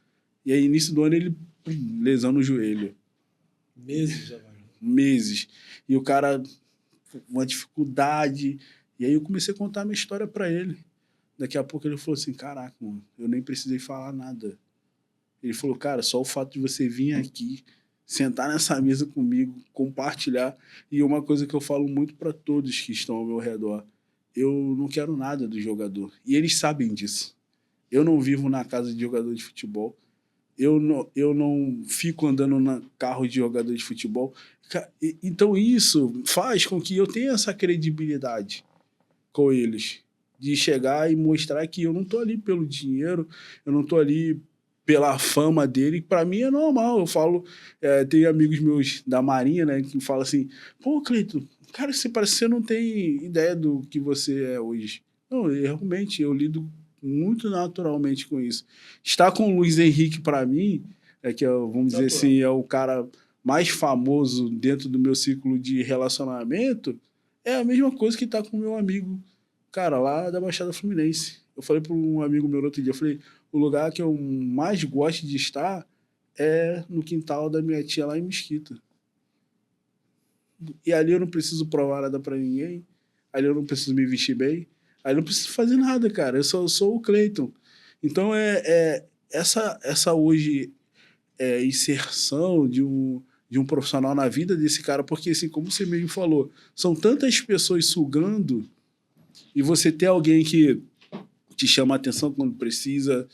E aí, início do ano, ele lesão no joelho. Meses, já vai. Meses. E o cara, uma dificuldade. E aí eu comecei a contar minha história pra ele. Daqui a pouco ele falou assim, caraca, mano, eu nem precisei falar nada. Ele falou, cara, só o fato de você vir aqui, sentar nessa mesa comigo, compartilhar. E uma coisa que eu falo muito para todos que estão ao meu redor, eu não quero nada do jogador. E eles sabem disso. Eu não vivo na casa de jogador de futebol. Eu não fico andando no carro de jogador de futebol. Então isso faz com que eu tenha essa credibilidade com eles. De chegar e mostrar que eu não tô ali pelo dinheiro, eu não tô ali pela fama dele. Para mim é normal. Eu falo, tem amigos meus da Marinha, né, que falam assim, pô, Cleiton, cara, você parece que você não tem ideia do que você é hoje. Não, realmente, eu lido muito naturalmente com isso. Estar com o Luiz Henrique, para mim, que vamos dizer assim, é o cara mais famoso dentro do meu ciclo de relacionamento, é a mesma coisa que estar com o meu amigo, cara, lá da Baixada Fluminense. Eu falei para um amigo meu outro dia, eu falei, o lugar que eu mais gosto de estar é no quintal da minha tia lá em Mesquita. E ali eu não preciso provar nada para ninguém, ali eu não preciso me vestir bem, ali eu não preciso fazer nada, cara. Eu sou o Cleiton. Então essa hoje inserção de um profissional na vida desse cara, porque assim, como você mesmo falou, são tantas pessoas sugando e você ter alguém que te chama a atenção quando precisa,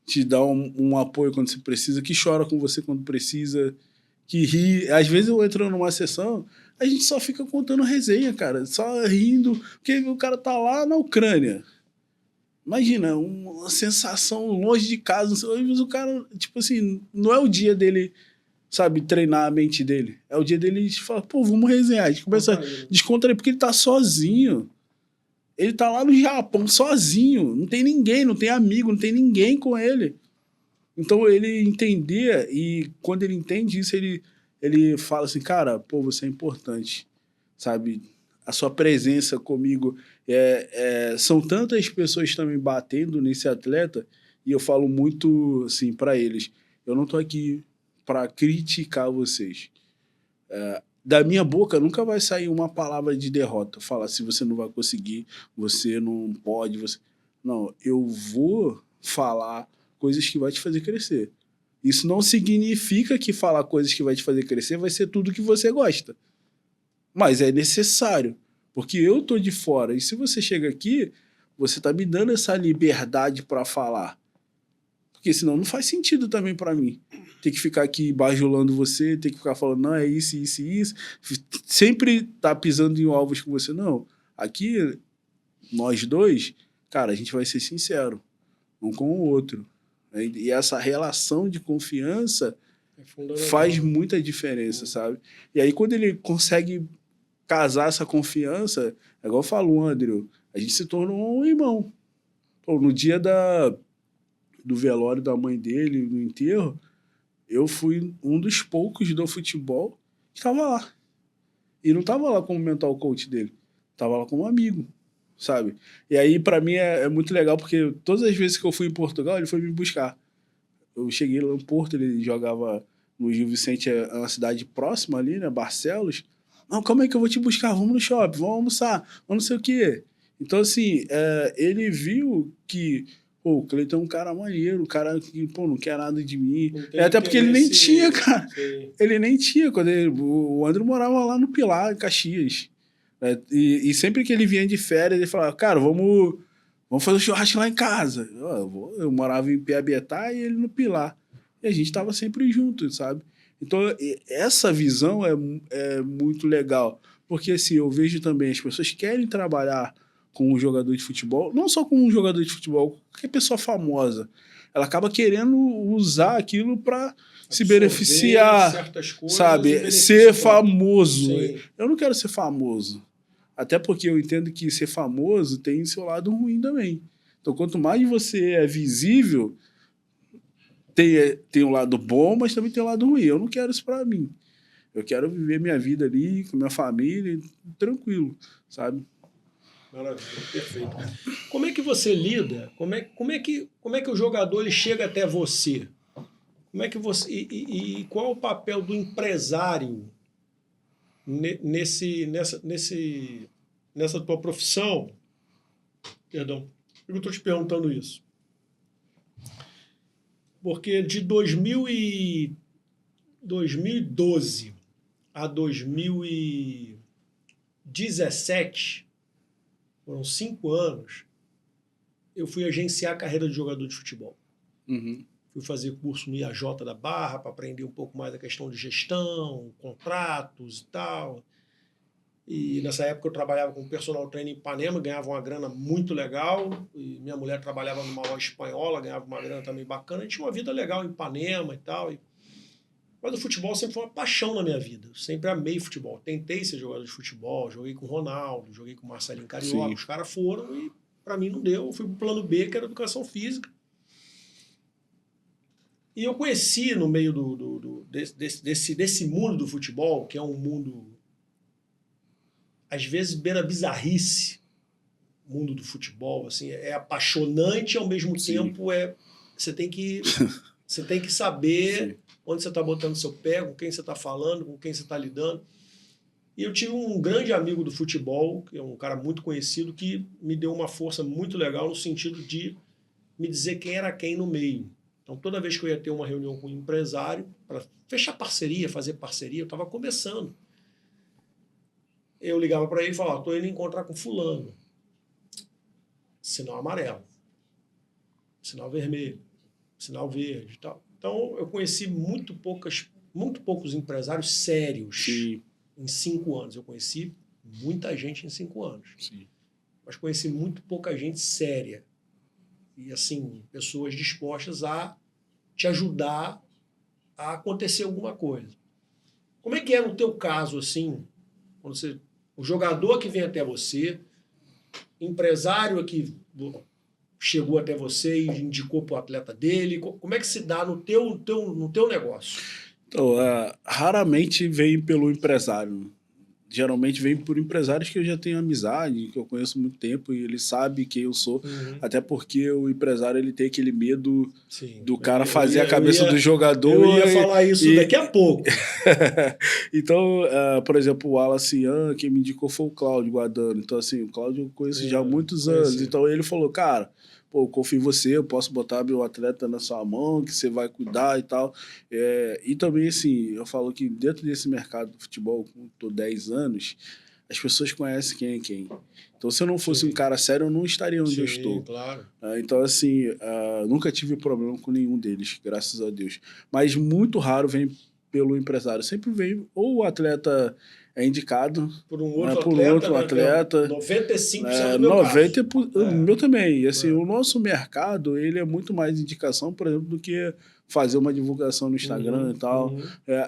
te dá um apoio quando você precisa, que chora com você quando precisa, que ri. Às vezes eu entro numa sessão, a gente só fica contando resenha, cara, só rindo, porque o cara tá lá na Ucrânia. Imagina, uma sensação longe de casa. Às vezes o cara, tipo assim, não é o dia dele, sabe, treinar a mente dele. É o dia dele falar, pô, vamos resenhar. A gente começa a descontrair, porque ele tá sozinho. Ele tá lá no Japão sozinho, não tem ninguém, não tem amigo, não tem ninguém com ele. Então ele entender, e quando ele entende isso, ele fala assim, cara, pô, você é importante, sabe? A sua presença comigo. São tantas pessoas também batendo nesse atleta, e eu falo muito assim para eles, eu não tô aqui para criticar vocês. Da minha boca nunca vai sair uma palavra de derrota. Falar se você não vai conseguir, você não pode. Não, eu vou falar coisas que vai te fazer crescer. Isso não significa que falar coisas que vai te fazer crescer vai ser tudo que você gosta. Mas é necessário, porque eu tô de fora. E se você chega aqui, você tá me dando essa liberdade para falar. Porque senão não faz sentido também para mim. Ter que ficar aqui bajulando você, ter que ficar falando, não, é isso, isso e isso. Sempre tá pisando em ovos com você. Não, aqui, nós dois, cara, a gente vai ser sincero, um com o outro. né? E essa relação de confiança É faz muita diferença, sabe? E aí, quando ele consegue casar essa confiança, é igual eu falo, Andrew, a gente se tornou um irmão. Pô, no dia do velório da mãe dele, no enterro, eu fui um dos poucos do futebol que estava lá. E não estava lá como mental coach dele, estava lá como amigo, sabe? E aí, para mim, é muito legal, porque todas as vezes que eu fui em Portugal, ele foi me buscar. Eu cheguei lá no Porto, ele jogava no Gil Vicente, é uma cidade próxima ali, né, Barcelos. Não, como é que eu vou te buscar? Vamos no shopping, vamos almoçar, vamos não sei o quê. Então, assim, ele viu que, pô, o Cleiton é um cara maneiro, um cara que, pô, não quer nada de mim. Até porque ele nem tinha, cara. Sim. Ele nem tinha. O André morava lá no Pilar, em Caxias. Né? E sempre que ele vinha de férias, ele falava, cara, vamos fazer um churrasco lá em casa. Eu morava em Piabetá e ele no Pilar. E a gente estava sempre junto, sabe? Então, essa visão é muito legal. Porque, assim, eu vejo também, as pessoas querem trabalhar com um jogador de futebol, não só com um jogador de futebol, qualquer pessoa famosa. Ela acaba querendo usar aquilo para se beneficiar, certas coisas, sabe? Ser famoso. Sim. Eu não quero ser famoso. Até porque eu entendo que ser famoso tem seu lado ruim também. Então, quanto mais você é visível, tem um lado bom, mas também tem um lado ruim. Eu não quero isso para mim. Eu quero viver minha vida ali, com minha família, tranquilo, sabe? Maravilha, perfeito. Como é que você lida? Como é que o jogador ele chega até você? Como é que você e qual é o papel do empresário nessa tua profissão? Perdão, eu estou te perguntando isso. Porque de 2012 a 2017, foram 5 anos, eu fui agenciar a carreira de jogador de futebol. Uhum. Fui fazer curso no IAJ da Barra para aprender um pouco mais da questão de gestão, contratos e tal. E nessa época eu trabalhava com personal trainer em Ipanema, ganhava uma grana muito legal. E minha mulher trabalhava numa loja espanhola, ganhava uma grana também bacana. A gente tinha uma vida legal em Ipanema e tal. Mas o futebol sempre foi uma paixão na minha vida. Eu sempre amei futebol. Tentei ser jogador de futebol, joguei com o Ronaldo, joguei com o Marcelinho Carioca. Sim. Os caras foram e para mim não deu. Eu fui pro plano B, que era educação física. E eu conheci no meio desse mundo do futebol, que é um mundo, às vezes, beira bizarrice, o mundo do futebol. Assim, é apaixonante, ao mesmo Sim. tempo você tem que saber Sim. onde você está botando seu pé, com quem você está falando, com quem você está lidando. E eu tive um grande amigo do futebol, que é um cara muito conhecido, que me deu uma força muito legal no sentido de me dizer quem era quem no meio. Então, toda vez que eu ia ter uma reunião com um empresário, para fechar parceria, fazer parceria, eu estava começando. Eu ligava para ele e falava, estou indo encontrar com fulano. Sinal amarelo. Sinal vermelho. Sinal verde e tal. Então, eu conheci muito poucos empresários sérios. Sim. Em 5 anos. Eu conheci muita gente em 5 anos. Sim. Mas conheci muito pouca gente séria. E, assim, pessoas dispostas a te ajudar a acontecer alguma coisa. Como é que era o teu caso, assim, quando o jogador que vem até você, empresário que chegou até você e indicou para o atleta dele, como é que se dá no teu negócio? Então, raramente vem pelo empresário. Geralmente vem por empresários que eu já tenho amizade, que eu conheço há muito tempo, e ele sabe quem eu sou. Uhum. Até porque o empresário ele tem aquele medo Sim. do cara fazer a cabeça do jogador. Eu ia falar isso daqui a pouco. Então, por exemplo, o Wallace Ian, quem me indicou foi o Cláudio Guadano. Então, assim, o Cláudio eu conheço já há muitos anos. Então, ele falou, cara, pô, eu confio em você, eu posso botar meu atleta na sua mão, que você vai cuidar e tal. E também, assim, eu falo que dentro desse mercado do futebol, com 10 anos, as pessoas conhecem quem é quem. Então, se eu não fosse Sim. um cara sério, eu não estaria onde eu estou. Claro. Então, assim, nunca tive problema com nenhum deles, graças a Deus. Mas muito raro vem pelo empresário. Sempre vem ou o atleta é indicado por um outro por atleta, outro atleta. 95% do meu caso. O meu também. E, assim, o nosso mercado ele é muito mais indicação, por exemplo, do que fazer uma divulgação no Instagram e tal.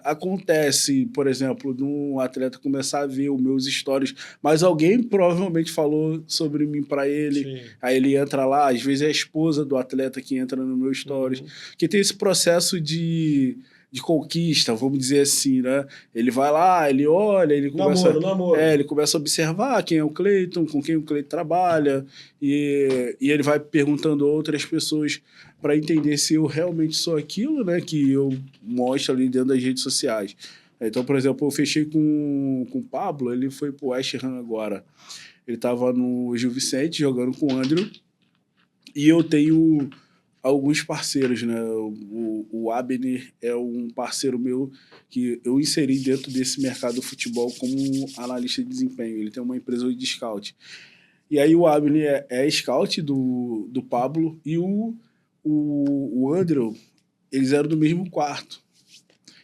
Acontece, por exemplo, de um atleta começar a ver os meus stories, mas alguém provavelmente falou sobre mim para ele. Sim. Aí ele entra lá, às vezes é a esposa do atleta que entra no meu stories, que tem esse processo de conquista, vamos dizer assim, né? Ele vai lá, ele olha, ele começa, ele começa a observar quem é o Cleiton, com quem o Cleiton trabalha, e ele vai perguntando a outras pessoas para entender se eu realmente sou aquilo, né, que eu mostro ali dentro das redes sociais. Então, por exemplo, eu fechei com o Pablo, ele foi pro West Ham agora. Ele estava no Gil Vicente jogando com o Andrew, e eu tenho alguns parceiros, né? O Abner é um parceiro meu que eu inseri dentro desse mercado do futebol como analista de desempenho. Ele tem uma empresa de scout. E aí o Abner é scout do Pablo e o Andrew, eles eram do mesmo quarto.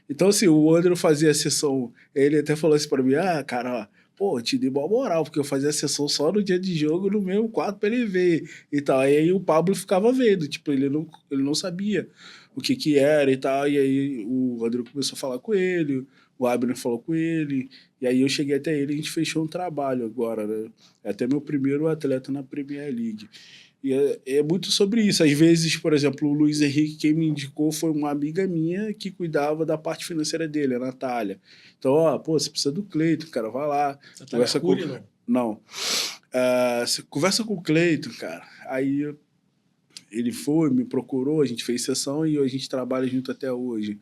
Então, assim, o Andrew fazia a sessão, ele até falou assim para mim, cara, pô, te dei boa moral, porque eu fazia a sessão só no dia de jogo, no mesmo quarto para ele ver e tal. Aí o Pablo ficava vendo, tipo, ele não sabia o que era e tal. E aí o Andrew começou a falar com ele, o Abner falou com ele, e aí eu cheguei até ele e a gente fechou um trabalho agora, né? É até meu primeiro atleta na Premier League. E é muito sobre isso. Às vezes, por exemplo, o Luiz Henrique, quem me indicou foi uma amiga minha que cuidava da parte financeira dele, a Natália. Então, pô, você precisa do Cleiton, cara, vai lá. Conversa com... Não. Você conversa com o Cleiton, cara. Aí ele foi, me procurou, a gente fez sessão e a gente trabalha junto até hoje.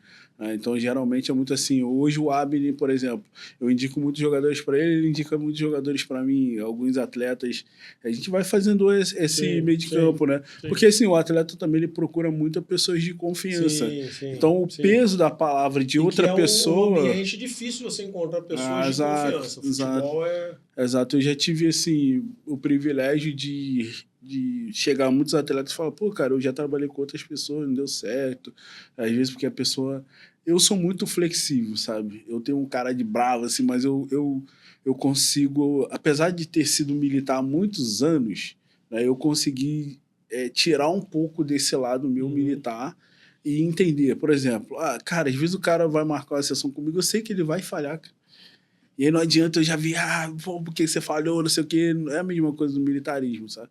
Então, geralmente é muito assim. Hoje o Abner, por exemplo, eu indico muitos jogadores para ele indica muitos jogadores para mim, alguns atletas. A gente vai fazendo esse meio de campo, né? Sim. Porque assim, o atleta também ele procura muito pessoas de confiança. Então, o peso da palavra de outra pessoa... É um ambiente difícil você encontrar pessoas de confiança. O futebol é... Exato. Eu já tive, assim, o privilégio de chegar a muitos atletas e falar, pô, cara, eu já trabalhei com outras pessoas, não deu certo. Às vezes porque a pessoa... Eu sou muito flexível, sabe? Eu tenho um cara de bravo, assim, mas eu consigo... Apesar de ter sido militar há muitos anos, né, eu consegui tirar um pouco desse lado meu militar e entender. Por exemplo, cara, às vezes o cara vai marcar uma sessão comigo, eu sei que ele vai falhar, cara. E aí não adianta eu já vi, pô, por que você falhou, não sei o quê. Não é a mesma coisa do militarismo, sabe?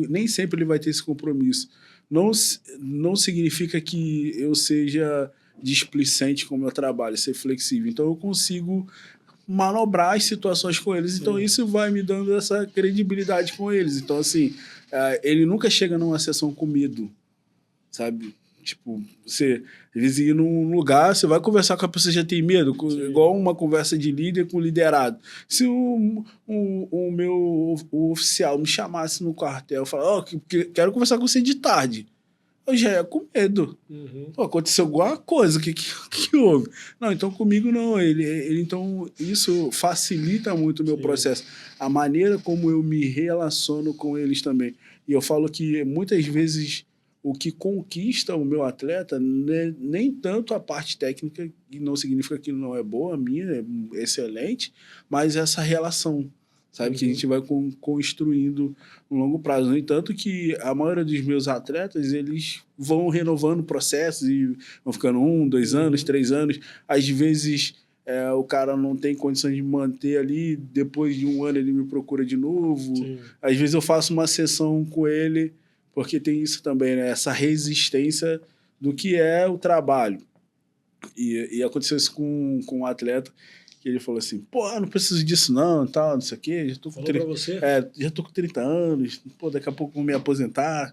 Nem sempre ele vai ter esse compromisso. Não significa que eu seja displicente com o meu trabalho, ser flexível. Então eu consigo manobrar as situações com eles. Então isso vai me dando essa credibilidade com eles. Então, assim, ele nunca chega numa sessão com medo, sabe? Tipo, você às vezes ir num lugar, você vai conversar com a pessoa que já tem medo, igual uma conversa de líder com liderado. Se o meu oficial me chamasse no quartel e falasse, quero conversar com você de tarde, eu já ia com medo. Pô, aconteceu alguma coisa, o que houve? Não, então comigo não. Então, isso facilita muito o meu processo. A maneira como eu me relaciono com eles também. E eu falo que muitas vezes o que conquista o meu atleta nem tanto a parte técnica, que não significa que não é boa, a minha é excelente, mas essa relação, sabe? Que a gente vai construindo no longo prazo. No entanto que a maioria dos meus atletas, eles vão renovando processos e vão ficando 1, 2 anos, 3 anos. Às vezes o cara não tem condições de manter ali, depois de 1 ano ele me procura de novo. Às vezes eu faço uma sessão com ele, porque tem isso também, né? Essa resistência do que é o trabalho. E aconteceu isso com um atleta, que ele falou assim, pô, não preciso disso não, tal, não sei o quê. Já tô com já tô com 30 anos, pô, daqui a pouco vou me aposentar.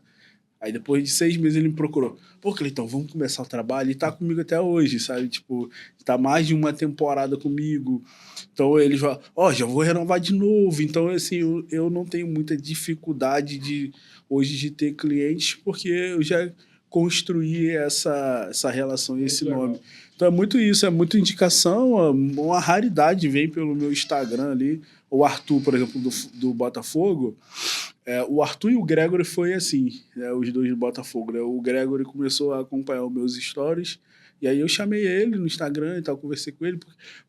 Aí depois de 6 meses ele me procurou. Pô, Cleiton, vamos começar o trabalho. E tá comigo até hoje, sabe? Tipo, tá mais de uma temporada comigo. Então ele já vou renovar de novo. Então, assim, eu não tenho muita dificuldade hoje de ter clientes, porque eu já construí essa relação e esse nome. Então é muito isso, é muita indicação, uma raridade vem pelo meu Instagram ali. O Arthur, por exemplo, do Botafogo, o Arthur e o Gregory foi assim, os dois do Botafogo. Né? O Gregory começou a acompanhar os meus stories E aí eu chamei ele no Instagram e tal, conversei com ele,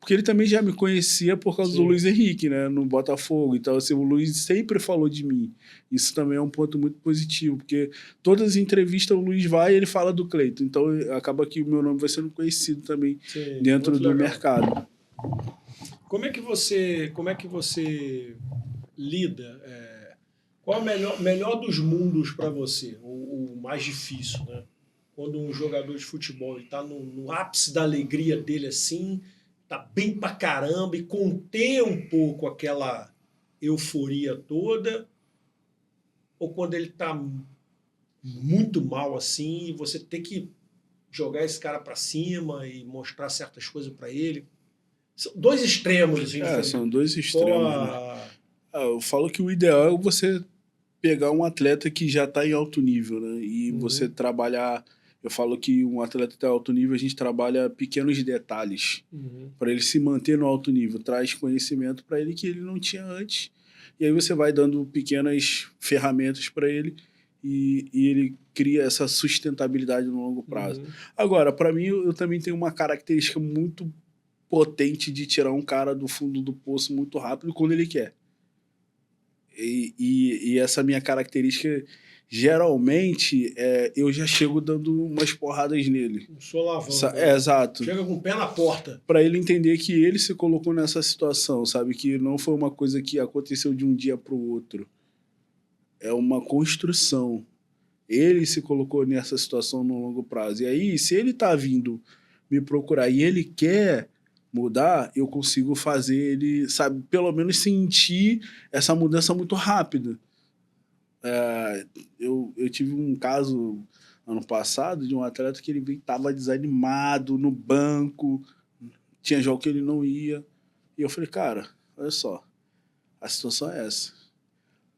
porque ele também já me conhecia por causa do Luiz Henrique, né, no Botafogo. Então, assim, o Luiz sempre falou de mim. Isso também é um ponto muito positivo, porque todas as entrevistas o Luiz vai e ele fala do Cleiton. Então, acaba que o meu nome vai sendo conhecido também dentro do mercado. Como é que você lida? Qual é o melhor dos mundos para você? O mais difícil, né? Quando um jogador de futebol está no ápice da alegria dele assim, tá bem pra caramba, e conter um pouco aquela euforia toda, ou quando ele tá muito mal assim, e você tem que jogar esse cara para cima e mostrar certas coisas para ele. São dois extremos. Assim, são dois extremos. Né? Eu falo que o ideal é você pegar um atleta que já está em alto nível, né? E você trabalhar... Eu falo que um atleta de alto nível, a gente trabalha pequenos detalhes para ele se manter no alto nível. Traz conhecimento para ele que ele não tinha antes. E aí você vai dando pequenas ferramentas para ele e ele cria essa sustentabilidade no longo prazo. Agora, para mim, eu também tenho uma característica muito potente de tirar um cara do fundo do poço muito rápido quando ele quer. E essa minha característica... Geralmente, eu já chego dando umas porradas nele. Solavando. Exato. Chega com o pé na porta. Para ele entender que ele se colocou nessa situação, sabe? Que não foi uma coisa que aconteceu de um dia para o outro. É uma construção. Ele se colocou nessa situação no longo prazo. E aí, se ele tá vindo me procurar e ele quer mudar, eu consigo fazer ele, sabe? Pelo menos sentir essa mudança muito rápida. Eu tive um caso ano passado de um atleta que ele estava desanimado no banco, tinha jogo que ele não ia, e eu falei, cara, olha só, a situação é essa,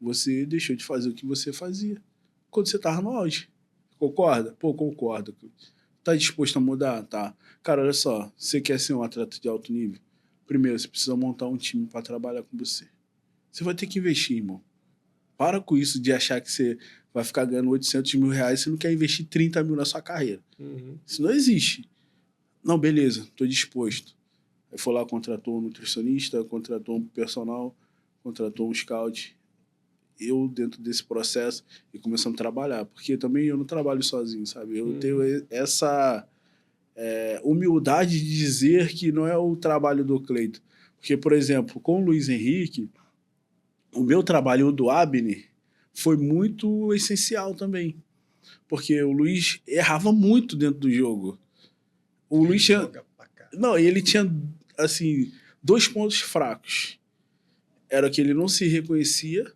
você deixou de fazer o que você fazia quando você estava no auge, concorda? Pô, concordo. Tá disposto a mudar? Tá. Cara, olha só, você quer ser um atleta de alto nível? Primeiro, você precisa montar um time para trabalhar com você. Você vai ter que investir, irmão. Para com isso de achar que você vai ficar ganhando 800 mil reais e você não quer investir 30 mil na sua carreira. Isso não existe. Não, beleza, estou disposto. Aí foi lá, contratou um nutricionista, contratou um personal, contratou um scout. Eu, dentro desse processo, e começamos a trabalhar. Porque também eu não trabalho sozinho, sabe? Eu tenho essa humildade de dizer que não é o trabalho do Cleiton. Porque, por exemplo, com o Luiz Henrique... O meu trabalho, o do Abner, foi muito essencial também. Porque o Luiz errava muito dentro do jogo. O Luiz tinha... Não, ele tinha, assim, 2 pontos fracos. Era que ele não se reconhecia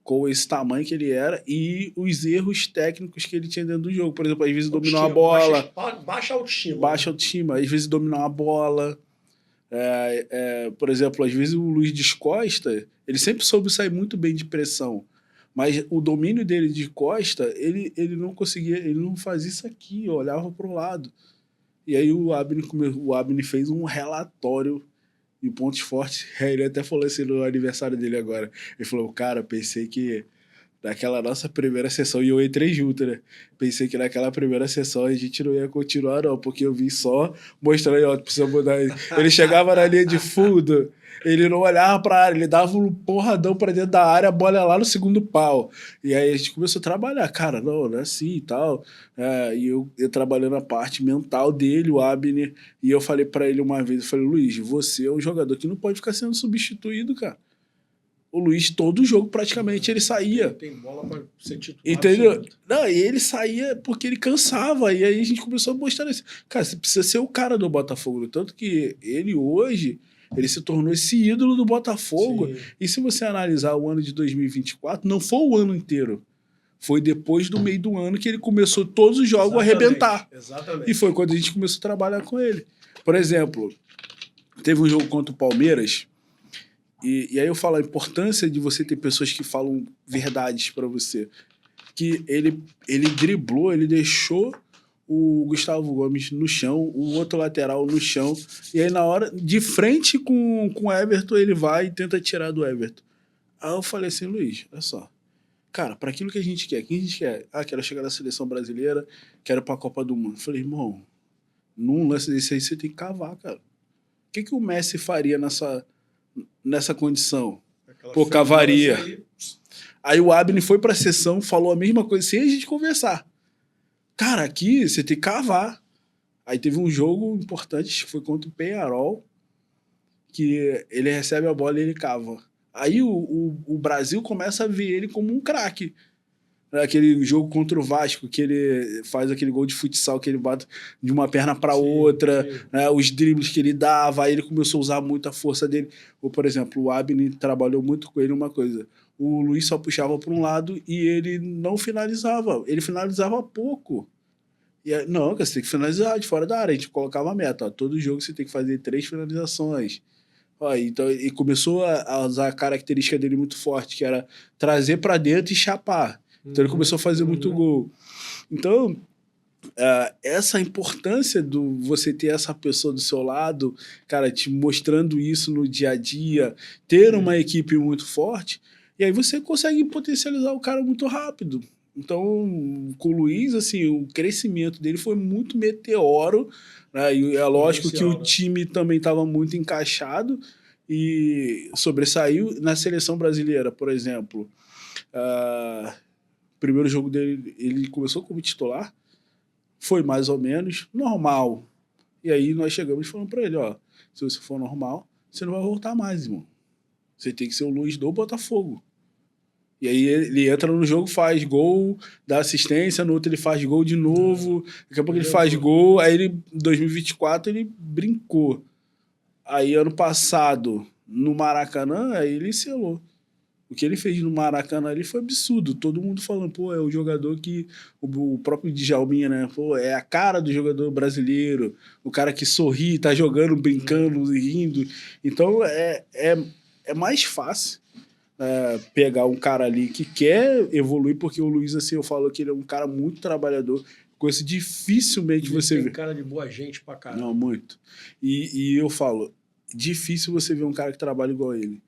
com esse tamanho que ele era e os erros técnicos que ele tinha dentro do jogo. Por exemplo, às vezes dominar uma bola... Baixa autoestima. Baixa autoestima. Às vezes dominar uma bola... por exemplo, às vezes o Luiz Descosta, ele sempre soube sair muito bem de pressão, mas o domínio dele de costa, ele não conseguia, ele não fazia isso aqui, olhava para o lado. E aí o Abner fez um relatório de pontos fortes, ele até falou assim no aniversário dele agora, ele falou, cara, pensei que naquela nossa primeira sessão, e eu entrei junto, né? Pensei que naquela primeira sessão a gente não ia continuar, não, porque eu vim só mostrando, ó, precisa mudar. Ele chegava na linha de fundo, ele não olhava pra área, ele dava um porradão pra dentro da área, a bola lá no segundo pau. E aí a gente começou a trabalhar, cara, não é assim e tal. E eu trabalhando a parte mental dele, o Abner, e eu falei pra ele uma vez, eu falei, Luiz, você é um jogador que não pode ficar sendo substituído, cara. O Luiz, todo jogo, praticamente, ele saía. Tem bola pra ser titular. Entendeu? Absoluto. Não, e ele saía porque ele cansava. E aí a gente começou a mostrar isso. Cara, você precisa ser o cara do Botafogo. Tanto que ele hoje, ele se tornou esse ídolo do Botafogo. Sim. E se você analisar o ano de 2024, não foi o ano inteiro. Foi depois do meio do ano que ele começou todos os jogos a arrebentar. Exatamente. E foi quando a gente começou a trabalhar com ele. Por exemplo, teve um jogo contra o Palmeiras. E aí eu falo a importância de você ter pessoas que falam verdades para você. Que ele driblou, ele deixou o Gustavo Gomes no chão, o outro lateral no chão, e aí na hora, de frente com o Everton, ele vai e tenta tirar do Everton. Aí eu falei assim, Luiz, olha só, cara, para aquilo que a gente quer, quem a gente quer? Quero chegar na seleção brasileira, quero ir pra Copa do Mundo. Eu falei, irmão, num lance desse aí você tem que cavar, cara. O que o Messi faria nessa condição? Aquela Pô, feia cavaria. aí. Aí o Abner foi pra sessão, falou a mesma coisa, sem a gente conversar. Cara, aqui você tem que cavar. Aí teve um jogo importante, que foi contra o Peñarol, que ele recebe a bola e ele cava. Aí o Brasil começa a ver ele como um craque. Aquele jogo contra o Vasco, que ele faz aquele gol de futsal, que ele bate de uma perna para outra, sim. né, os dribles que ele dava, aí ele começou a usar muito a força dele. Ou, por exemplo, o Abner trabalhou muito com ele uma coisa. O Luiz só puxava para um lado e ele não finalizava. Ele finalizava pouco. Não, você tem que finalizar de fora da área. A gente colocava a meta. Ó, todo jogo você tem que fazer 3 finalizações. Ó, então, e começou a usar a característica dele muito forte, que era trazer para dentro e chapar. Então ele começou a fazer muito gol. Então, essa importância do você ter essa pessoa do seu lado, cara, te mostrando isso no dia a dia, ter uma equipe muito forte, e aí você consegue potencializar o cara muito rápido. Então, com o Luiz, assim, o crescimento dele foi muito meteoro, né? E é lógico que o time também estava muito encaixado e sobressaiu na seleção brasileira, por exemplo. Primeiro jogo dele, ele começou como titular, foi mais ou menos normal. E aí nós chegamos e falamos para ele, ó, se você for normal, você não vai voltar mais, irmão. Você tem que ser o Luiz do Botafogo. E aí ele entra no jogo, faz gol, dá assistência, no outro ele faz gol de novo, daqui a pouco ele faz gol, aí ele, em 2024 ele brincou. Aí ano passado, no Maracanã, aí ele selou. O que ele fez no Maracanã ali foi absurdo. Todo mundo falando, pô, é o jogador que... O próprio Djalminha, né? Pô, é a cara do jogador brasileiro. O cara que sorri, tá jogando, brincando, rindo. Então, é mais fácil pegar um cara ali que quer evoluir, porque o Luiz, assim, eu falo que ele é um cara muito trabalhador. Coisa dificilmente você vê. Tem cara de boa gente pra caramba. Não, muito. E eu falo, difícil você ver um cara que trabalha igual a ele.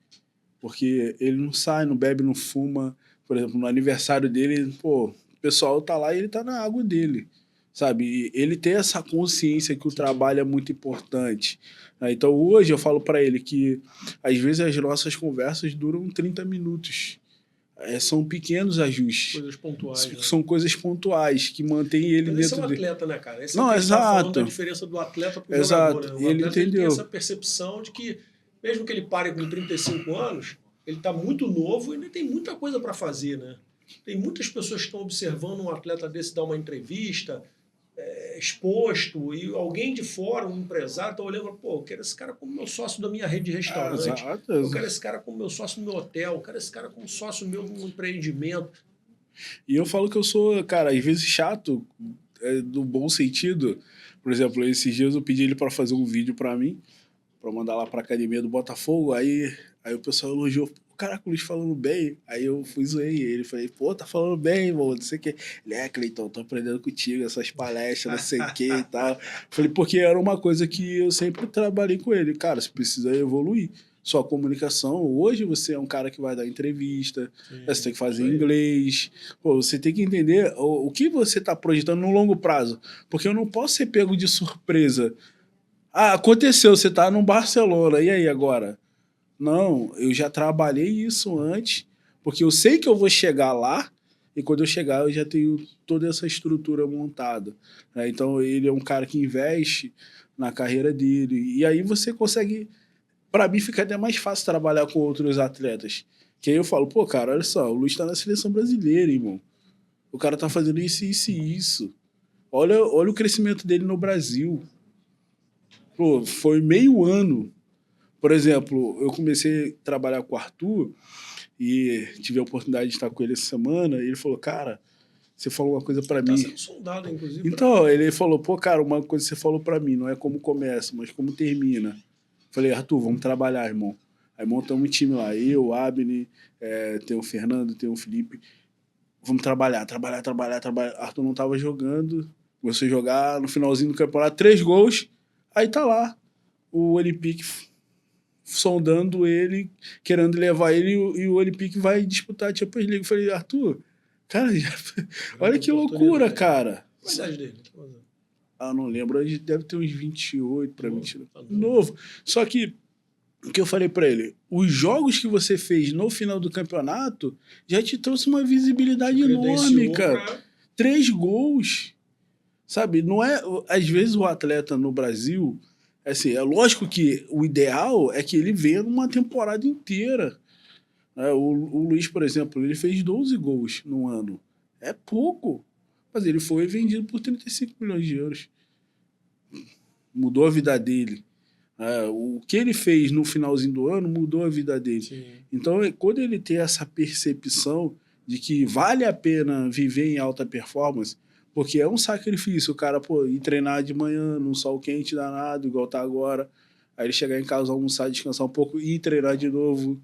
Porque ele não sai, não bebe, não fuma. Por exemplo, no aniversário dele, pô, o pessoal tá lá e ele tá na água dele, sabe? E ele tem essa consciência que o trabalho é muito importante. Então hoje eu falo para ele que às vezes as nossas conversas duram 30 minutos. São pequenos ajustes. Coisas pontuais. São coisas pontuais que mantêm ele dentro dele. Esse é o atleta, né, cara? Esse não, é exato. Falando da diferença do atleta pro jogador. Né? O ele atleta, entendeu. Ele tem essa percepção de que, mesmo que ele pare com 35 anos, ele está muito novo e ainda tem muita coisa para fazer, né? Tem muitas pessoas que estão observando um atleta desse dar uma entrevista, exposto, e alguém de fora, um empresário, está olhando e fala, pô, eu quero esse cara como meu sócio da minha rede de restaurante, eu quero esse cara como meu sócio no meu hotel, eu quero esse cara como sócio meu no empreendimento. E eu falo que eu sou, cara, às vezes chato, no bom sentido. Por exemplo, esses dias eu pedi ele para fazer um vídeo para mim, para mandar lá para academia do Botafogo, aí o pessoal elogiou, caraca, o Luiz falando bem. Aí eu fui zoei ele, falei, pô, tá falando bem, irmão, não sei o que. Ele, Cleiton, tô aprendendo contigo, essas palestras, não sei o que e tal. Falei, porque era uma coisa que eu sempre trabalhei com ele. Cara, você precisa evoluir. Sua comunicação, hoje você é um cara que vai dar entrevista, você tem que fazer inglês, pô, você tem que entender o que você tá projetando no longo prazo. Porque eu não posso ser pego de surpresa. Aconteceu, você tá no Barcelona, e aí agora? Não, eu já trabalhei isso antes, porque eu sei que eu vou chegar lá, e quando eu chegar eu já tenho toda essa estrutura montada. Né? Então ele é um cara que investe na carreira dele, e aí você consegue... Para mim fica até mais fácil trabalhar com outros atletas. Que aí eu falo, pô, cara, olha só, o Luiz tá na seleção brasileira, irmão. O cara tá fazendo isso, isso e isso. Olha o crescimento dele no Brasil. Pô, foi meio ano. Por exemplo, eu comecei a trabalhar com o Arthur e tive a oportunidade de estar com ele essa semana, e ele falou, cara, você falou uma coisa para mim. Tá sendo soldado, inclusive. Então, ele falou, pô, cara, uma coisa que você falou para mim, não é como começa, mas como termina. Falei, Arthur, vamos trabalhar, irmão. Aí montamos um time lá, eu, o Abner, tem o Fernando, tem o Felipe. Vamos trabalhar. Arthur não tava jogando, começou a jogar no finalzinho do campeonato, 3 gols, aí tá lá o Olympique sondando ele, querendo levar ele, e o Olympique vai disputar a Champions League. Eu falei, Arthur, cara, olha que loucura, cara. Qual a idade dele? Não lembro. Ele deve ter uns 28 para 29. Tá Novo. Só que o que eu falei para ele, os jogos que você fez no final do campeonato já te trouxe uma visibilidade enorme, cara. 3 gols, sabe? Não é, às vezes o atleta no Brasil, assim, é lógico que o ideal é que ele venha numa temporada inteira. O Luiz, por exemplo, ele fez 12 gols no ano. É pouco, mas ele foi vendido por 35 milhões de euros. Mudou a vida dele. O que ele fez no finalzinho do ano mudou a vida dele. Sim. Então, quando ele tem essa percepção de que vale a pena viver em alta performance, porque é um sacrifício o cara ir treinar de manhã num sol quente danado, igual tá agora, aí ele chegar em casa, almoçar, descansar um pouco e treinar de novo,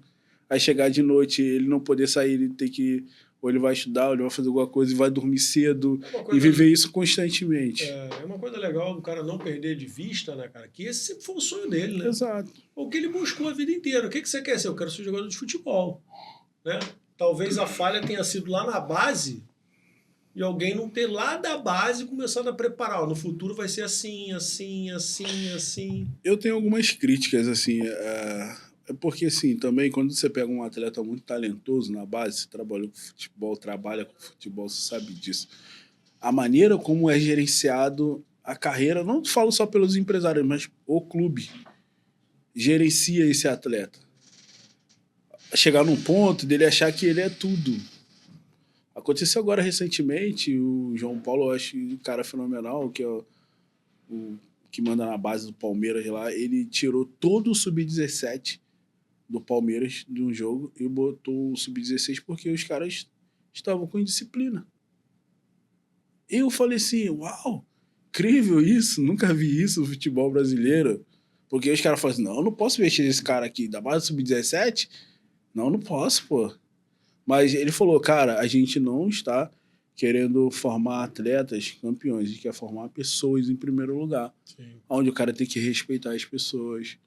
aí chegar de noite, ele não poder sair, ele tem que... ou ele vai estudar, ou ele vai fazer alguma coisa e vai dormir cedo e viver isso constantemente. É uma coisa legal do cara não perder de vista, né, cara? Que esse sempre foi o sonho dele, né? Exato. O que ele buscou a vida inteira. O que você quer ser? Eu quero ser jogador de futebol. Né? Talvez a falha tenha sido lá na base e alguém não ter lá da base começado a preparar. No futuro vai ser assim, assim, assim, assim. Eu tenho algumas críticas, assim... Porque, assim, também, quando você pega um atleta muito talentoso na base, você trabalha com futebol, você sabe disso. A maneira como é gerenciado a carreira, não falo só pelos empresários, mas o clube gerencia esse atleta. Chegar num ponto dele achar que ele é tudo. Aconteceu agora recentemente, o João Paulo, eu acho um cara fenomenal, que é o que manda na base do Palmeiras lá, ele tirou todo o sub-17 do Palmeiras de um jogo e botou o sub-16 porque os caras estavam com indisciplina. Eu falei assim, uau, incrível isso, nunca vi isso no futebol brasileiro. Porque os caras falam assim, não, eu não posso mexer nesse cara aqui da base sub-17. Não posso, pô. Mas ele falou, cara, a gente não está querendo formar atletas campeões, a gente quer formar pessoas em primeiro lugar. Sim. Onde o cara tem que respeitar as pessoas.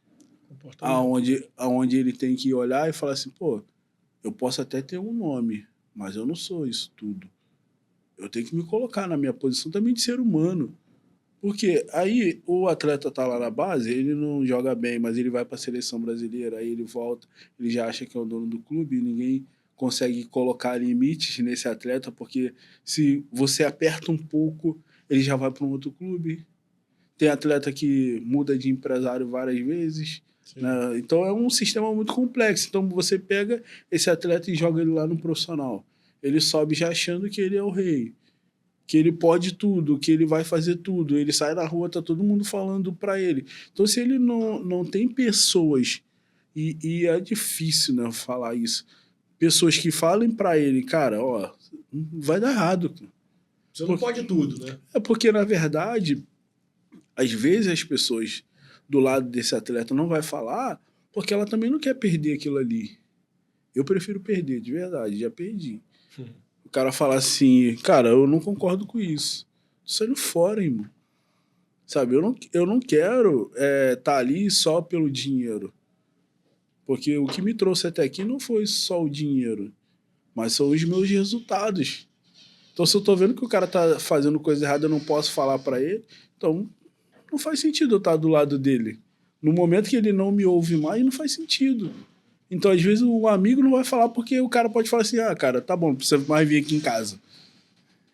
Aonde ele tem que olhar e falar assim, pô, eu posso até ter um nome, mas eu não sou isso tudo. Eu tenho que me colocar na minha posição também de ser humano. Porque aí o atleta tá lá na base, ele não joga bem, mas ele vai para a seleção brasileira, aí ele volta, ele já acha que é o dono do clube e ninguém consegue colocar limites nesse atleta, porque se você aperta um pouco, ele já vai para um outro clube. Tem atleta que muda de empresário várias vezes. Né? Então é um sistema muito complexo. Então você pega esse atleta e joga ele lá no profissional. Ele sobe já achando que ele é o rei, que ele pode tudo, que ele vai fazer tudo. Ele sai na rua, tá todo mundo falando para ele. Então se ele não tem pessoas, e é difícil, né, falar isso, pessoas que falem para ele, cara, ó, vai dar errado. Você não pode tudo, né? É porque, na verdade, às vezes as pessoas do lado desse atleta não vai falar porque ela também não quer perder aquilo ali. Eu prefiro perder, de verdade, já perdi. O cara falar assim, cara, eu não concordo com isso. Tô saindo fora, irmão. Sabe, eu não quero tá ali só pelo dinheiro. Porque o que me trouxe até aqui não foi só o dinheiro, mas são os meus resultados. Então, se eu tô vendo que o cara tá fazendo coisa errada, eu não posso falar para ele, então não faz sentido eu estar do lado dele. No momento que ele não me ouve mais, não faz sentido. Então, às vezes, o amigo não vai falar porque o cara pode falar assim, cara, tá bom, não precisa mais vir aqui em casa.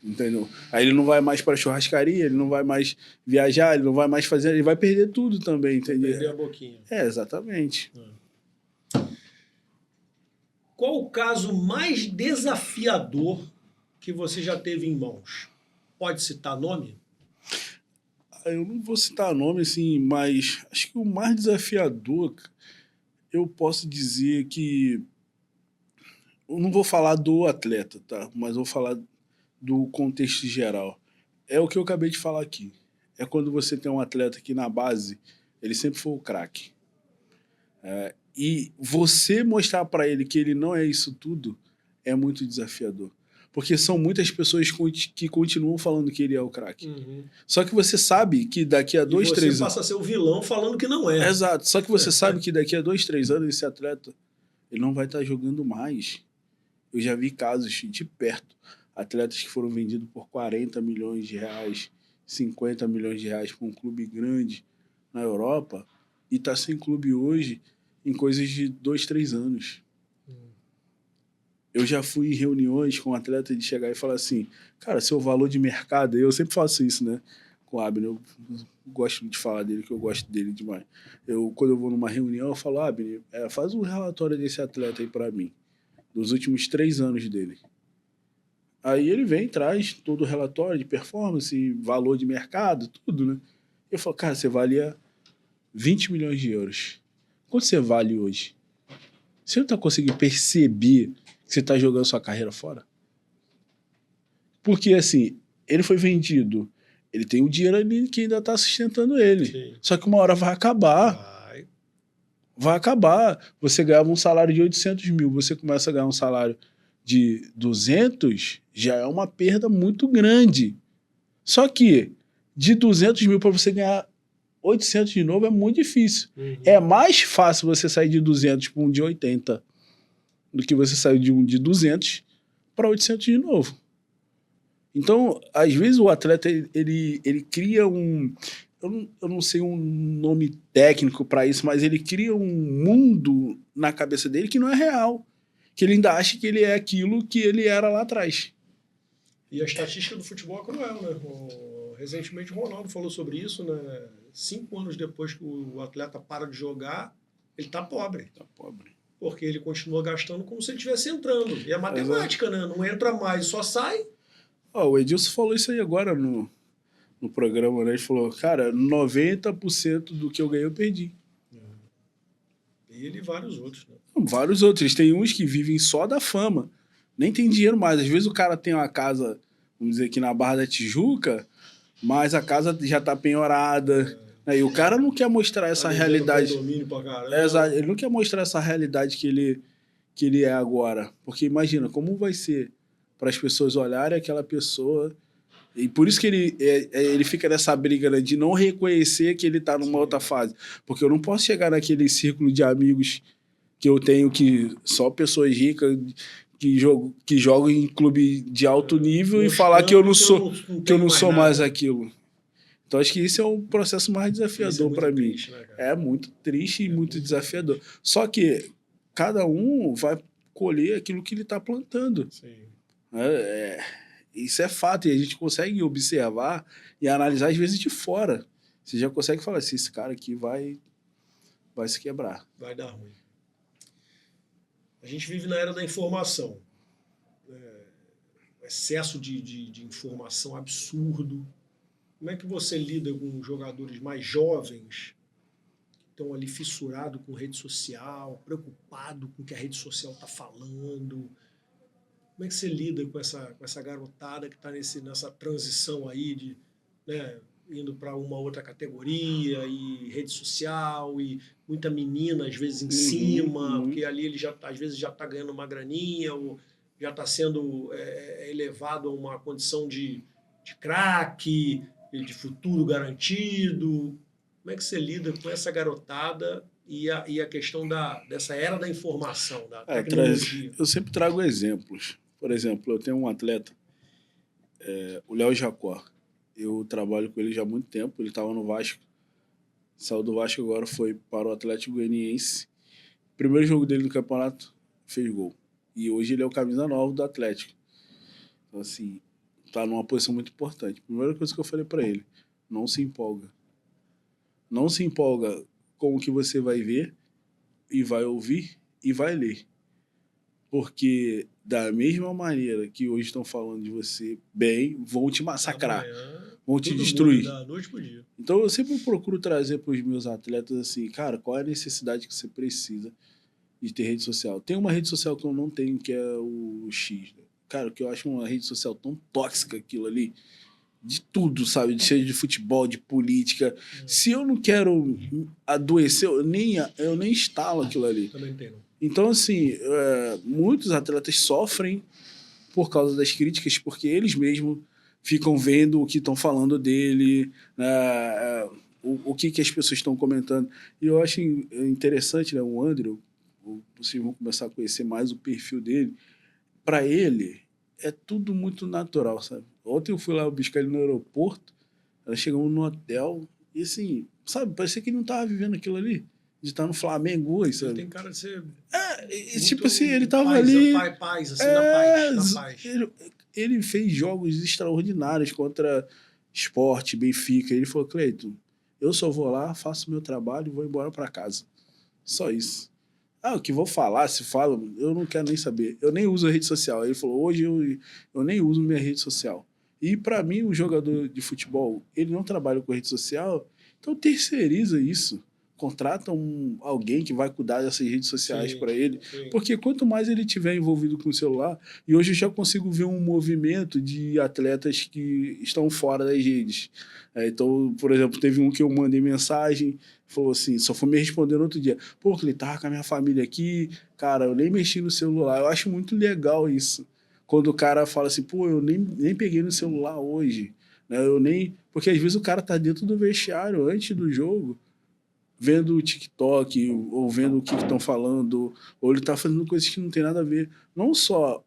Entendeu? Aí ele não vai mais para churrascaria, ele não vai mais viajar, ele não vai mais fazer, ele vai perder tudo também, entendeu? Perder a boquinha. Exatamente. Qual o caso mais desafiador que você já teve em mãos? Pode citar nome? Eu não vou citar nome, assim, mas acho que o mais desafiador, eu posso dizer que... Eu não vou falar do atleta, tá? Mas vou falar do contexto geral. É o que eu acabei de falar aqui. É quando você tem um atleta que na base, ele sempre foi o craque. E você mostrar para ele que ele não é isso tudo é muito desafiador. Porque são muitas pessoas que continuam falando que ele é o craque. Uhum. Só que você sabe que daqui a 2, 3 anos... você passa a ser o vilão falando que não é. Exato. Só que você sabe que daqui a 2, 3 anos esse atleta ele não vai estar jogando mais. Eu já vi casos de perto. Atletas que foram vendidos por 40 milhões de reais 50 milhões de reais para um clube grande na Europa e tá sem clube hoje em coisas de 2, 3 anos. Eu já fui em reuniões com atleta de chegar e falar assim, cara, seu valor de mercado, eu sempre faço isso, né, com o Abner, eu gosto de falar dele, que eu gosto dele demais. Quando eu vou numa reunião, eu falo, Abner, faz um relatório desse atleta aí para mim, dos últimos 3 anos dele. Aí ele vem, traz todo o relatório de performance, valor de mercado, tudo, né? Eu falo, cara, você valia 20 milhões de euros. Quanto você vale hoje? Você não está conseguindo perceber que você está jogando sua carreira fora? Porque, assim, ele foi vendido, ele tem o dinheiro ali que ainda está sustentando ele. Sim. Só que uma hora vai acabar. Vai acabar. Você ganhava um salário de 800 mil, você começa a ganhar um salário de 200, já é uma perda muito grande. Só que de 200 mil para você ganhar 800 de novo é muito difícil. É mais fácil você sair de 200 para um de 80 do que você sair de um de 200 para 800 de novo. Então, às vezes o atleta ele cria um... Eu não sei um nome técnico para isso, mas ele cria um mundo na cabeça dele que não é real. Que ele ainda acha que ele é aquilo que ele era lá atrás. E a estatística do futebol é cruel, né? Recentemente o Ronaldo falou sobre isso, né? 5 anos depois que o atleta para de jogar, ele tá pobre. Tá pobre. Porque ele continua gastando como se ele estivesse entrando. E é matemática, né? Não entra mais, só sai. O Edilson falou isso aí agora no programa, né? Ele falou, cara, 90% do que eu ganhei eu perdi. Ele e vários outros, né? Vários outros. Tem uns que vivem só da fama. Nem tem dinheiro mais. Às vezes o cara tem uma casa, vamos dizer aqui na Barra da Tijuca, mas a casa já tá penhorada. E o cara não quer mostrar essa realidade. Ele não quer mostrar essa realidade que ele é agora. Porque imagina, como vai ser para as pessoas olharem aquela pessoa... E por isso que ele fica nessa briga, né, de não reconhecer que ele tá numa outra fase. Porque eu não posso chegar naquele círculo de amigos que eu tenho, que só pessoas ricas que jogam em clube de alto nível e falar que eu não sou mais aquilo. Então acho que isso é o processo mais desafiador para mim. Né, é muito triste e muito desafiador. Só que cada um vai colher aquilo que ele está plantando. Sim. Isso é fato, e a gente consegue observar e analisar, às vezes, de fora. Você já consegue falar assim, esse cara aqui vai se quebrar. Vai dar ruim. A gente vive na era da informação. Excesso de informação absurdo. Como é que você lida com jogadores mais jovens que estão ali fissurados com rede social, preocupados com o que a rede social está falando? Como é que você lida com essa garotada que está nessa transição aí de, né, indo para uma outra categoria e rede social e muita menina às vezes em cima, porque ali ele às vezes já está ganhando uma graninha ou já está sendo elevado a uma condição de craque, de futuro garantido. Como é que você lida com essa garotada e a questão dessa era da informação, da tecnologia? Eu sempre trago exemplos. Por exemplo, eu tenho um atleta, o Léo Jacó. Eu trabalho com ele já há muito tempo. Ele estava no Vasco. Saiu do Vasco agora, foi para o Atlético Goianiense. Primeiro jogo dele no campeonato, fez gol. E hoje ele é o camisa 9 do Atlético. Então, assim, tá numa posição muito importante. Primeira coisa que eu falei para ele, não se empolga. Não se empolga com o que você vai ver e vai ouvir e vai ler. Porque da mesma maneira que hoje estão falando de você bem, vão te massacrar, vão te destruir. Da noite pro dia. Então eu sempre procuro trazer para os meus atletas assim, cara, qual é a necessidade que você precisa de ter rede social? Tem uma rede social que eu não tenho, que é o X. Cara, que eu acho uma rede social tão tóxica aquilo ali, de tudo, sabe? Cheio de futebol, de política. Se eu não quero adoecer, eu nem instalo aquilo ali. Também entendo. Então, assim, muitos atletas sofrem por causa das críticas, porque eles mesmos ficam vendo o que estão falando dele, o que as pessoas estão comentando. E eu acho interessante, né, o Andrew, vocês vão começar a conhecer mais o perfil dele. Para ele, é tudo muito natural, sabe? Ontem eu fui lá buscar ele no aeroporto, Nós chegamos no hotel e, assim, sabe, parecia que ele não tava vivendo aquilo ali. De estar no Flamengo hoje, sabe? Ele tem cara de ser... Tipo assim, ele tava paz, ali... Paz, assim, na paz. Ele fez jogos extraordinários contra Sport, Benfica. Ele falou, Cleiton, eu só vou lá, faço meu trabalho e vou embora para casa. Só isso. O que vou falar, se fala, eu não quero nem saber. Eu nem uso a rede social. Ele falou, hoje eu nem uso minha rede social. E para mim, o jogador de futebol, ele não trabalha com rede social, então terceiriza isso. Contrata alguém que vai cuidar dessas redes sociais para ele. Sim. Porque quanto mais ele tiver envolvido com o celular, e hoje eu já consigo ver um movimento de atletas que estão fora das redes. Então, por exemplo, teve um que eu mandei mensagem, falou assim, só foi me responder no outro dia. Pô, ele tava com a minha família aqui, cara, eu nem mexi no celular. Eu acho muito legal isso. Quando o cara fala assim, pô, eu nem peguei no celular hoje. Né? Porque às vezes o cara tá dentro do vestiário antes do jogo, vendo o TikTok, ou vendo o que estão falando, ou ele está fazendo coisas que não tem nada a ver. Não só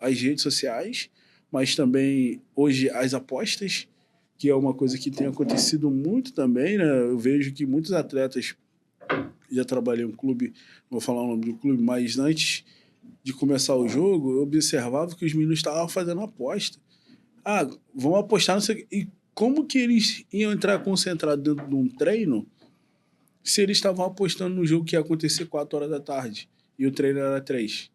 as redes sociais, mas também hoje as apostas, que é uma coisa que tem acontecido muito também, né? Eu vejo que muitos atletas, já trabalhei em um clube, não vou falar o nome do clube, mas antes de começar o jogo, eu observava que os meninos estavam fazendo aposta. Vamos apostar, não sei. E como que eles iam entrar concentrados dentro de um treino se eles estavam apostando no jogo que ia acontecer 4 horas da tarde e o treino era 3?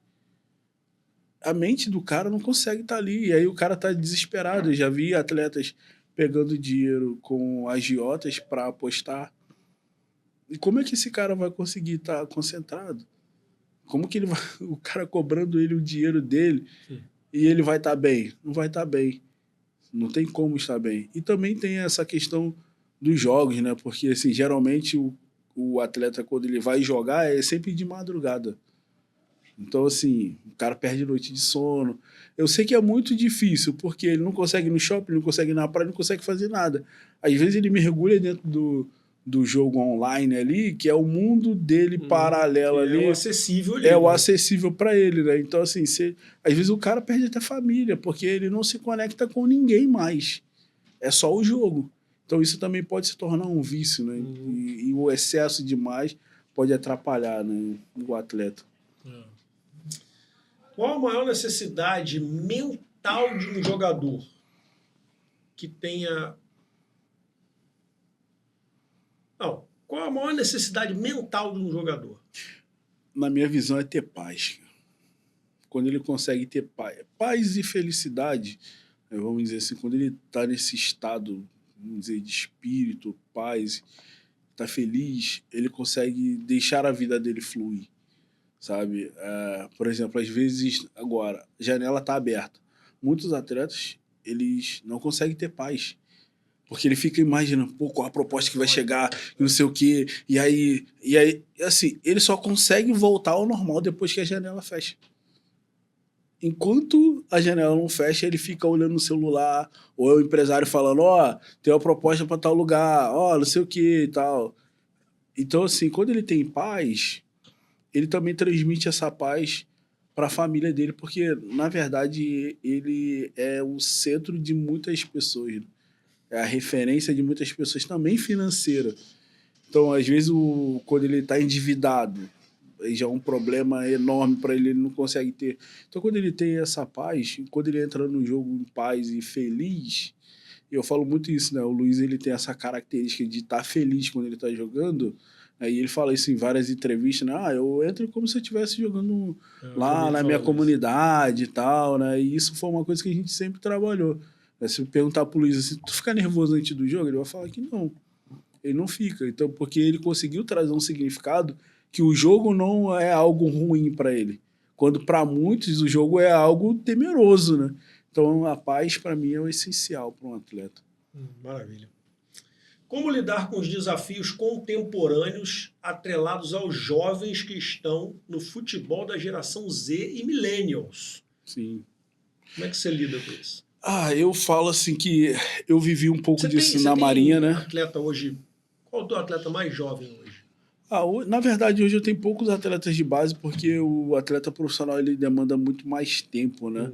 A mente do cara não consegue estar ali. E aí o cara está desesperado. Eu já vi atletas pegando dinheiro com agiotas para apostar. E como é que esse cara vai conseguir estar concentrado? Como que o cara cobrando ele o dinheiro dele e ele vai estar bem? Não vai estar bem. Não tem como estar bem. E também tem essa questão dos jogos, né? Porque, assim, geralmente o atleta, quando ele vai jogar, é sempre de madrugada. Então, assim, o cara perde noite de sono. Eu sei que é muito difícil, porque ele não consegue ir no shopping, não consegue ir na praia, não consegue fazer nada. Às vezes ele mergulha dentro do jogo online ali, que é o mundo dele paralelo ali. É o acessível ali. É o acessível para ele, né? Então, assim, às vezes o cara perde até família, porque ele não se conecta com ninguém mais. É só o jogo. Então, isso também pode se tornar um vício, né? E o excesso demais pode atrapalhar, né, o atleta. Qual a maior necessidade mental de um jogador que tenha... Não. Qual a maior necessidade mental de um jogador? Na minha visão, é ter paz. Quando ele consegue ter paz e felicidade, vamos dizer assim, quando ele está nesse estado, vamos dizer, de espírito, paz, está feliz, ele consegue deixar a vida dele fluir, sabe? Por exemplo, às vezes, agora, a janela está aberta. Muitos atletas, eles não conseguem ter paz. Porque ele fica imaginando, qual a proposta que vai chegar, não sei o quê. E aí, assim, ele só consegue voltar ao normal depois que a janela fecha. Enquanto a janela não fecha, ele fica olhando no celular, ou é o empresário falando, tem uma proposta para tal lugar, não sei o que e tal. Então, assim, quando ele tem paz, ele também transmite essa paz para a família dele, porque, na verdade, ele é o centro de muitas pessoas, né? É a referência de muitas pessoas também financeira. Então, às vezes, quando ele está endividado, já é um problema enorme para ele, ele não consegue ter. Então, quando ele tem essa paz, quando ele entra no jogo em paz e feliz, eu falo muito isso, né? O Luiz, ele tem essa característica de estar feliz quando ele está jogando, né? E ele fala isso em várias entrevistas, né? Eu entro como se eu estivesse jogando lá na minha comunidade e tal, né? E isso foi uma coisa que a gente sempre trabalhou. Se eu perguntar pro Luiz assim, tu fica nervoso antes do jogo? Ele vai falar que não. Ele não fica. Então, porque ele conseguiu trazer um significado que o jogo não é algo ruim para ele. Quando para muitos o jogo é algo temeroso, né? Então, a paz para mim é o essencial para um atleta. Maravilha. Como lidar com os desafios contemporâneos atrelados aos jovens que estão no futebol da geração Z e millennials? Sim. Como é que você lida com isso? Eu falo assim que eu vivi um pouco disso na Marinha, né? Atleta hoje, qual é o teu atleta mais jovem hoje? Na verdade, hoje eu tenho poucos atletas de base, porque o atleta profissional ele demanda muito mais tempo, né?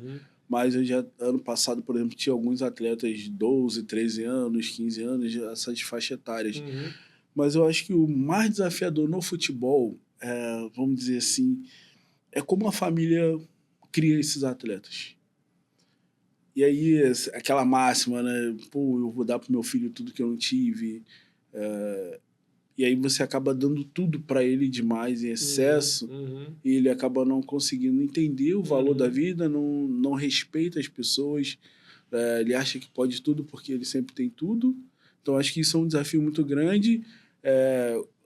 mas eu já, ano passado, por exemplo, tinha alguns atletas de 12, 13 anos, 15 anos, essas faixas etárias. Mas eu acho que o mais desafiador no futebol, vamos dizer assim, é como a família cria esses atletas. E aí, aquela máxima, né? Pô, eu vou dar pro meu filho tudo que eu não tive. E aí você acaba dando tudo para ele demais em excesso, e ele acaba não conseguindo entender o valor da vida, não respeita as pessoas, ele acha que pode tudo porque ele sempre tem tudo. Então acho que isso é um desafio muito grande.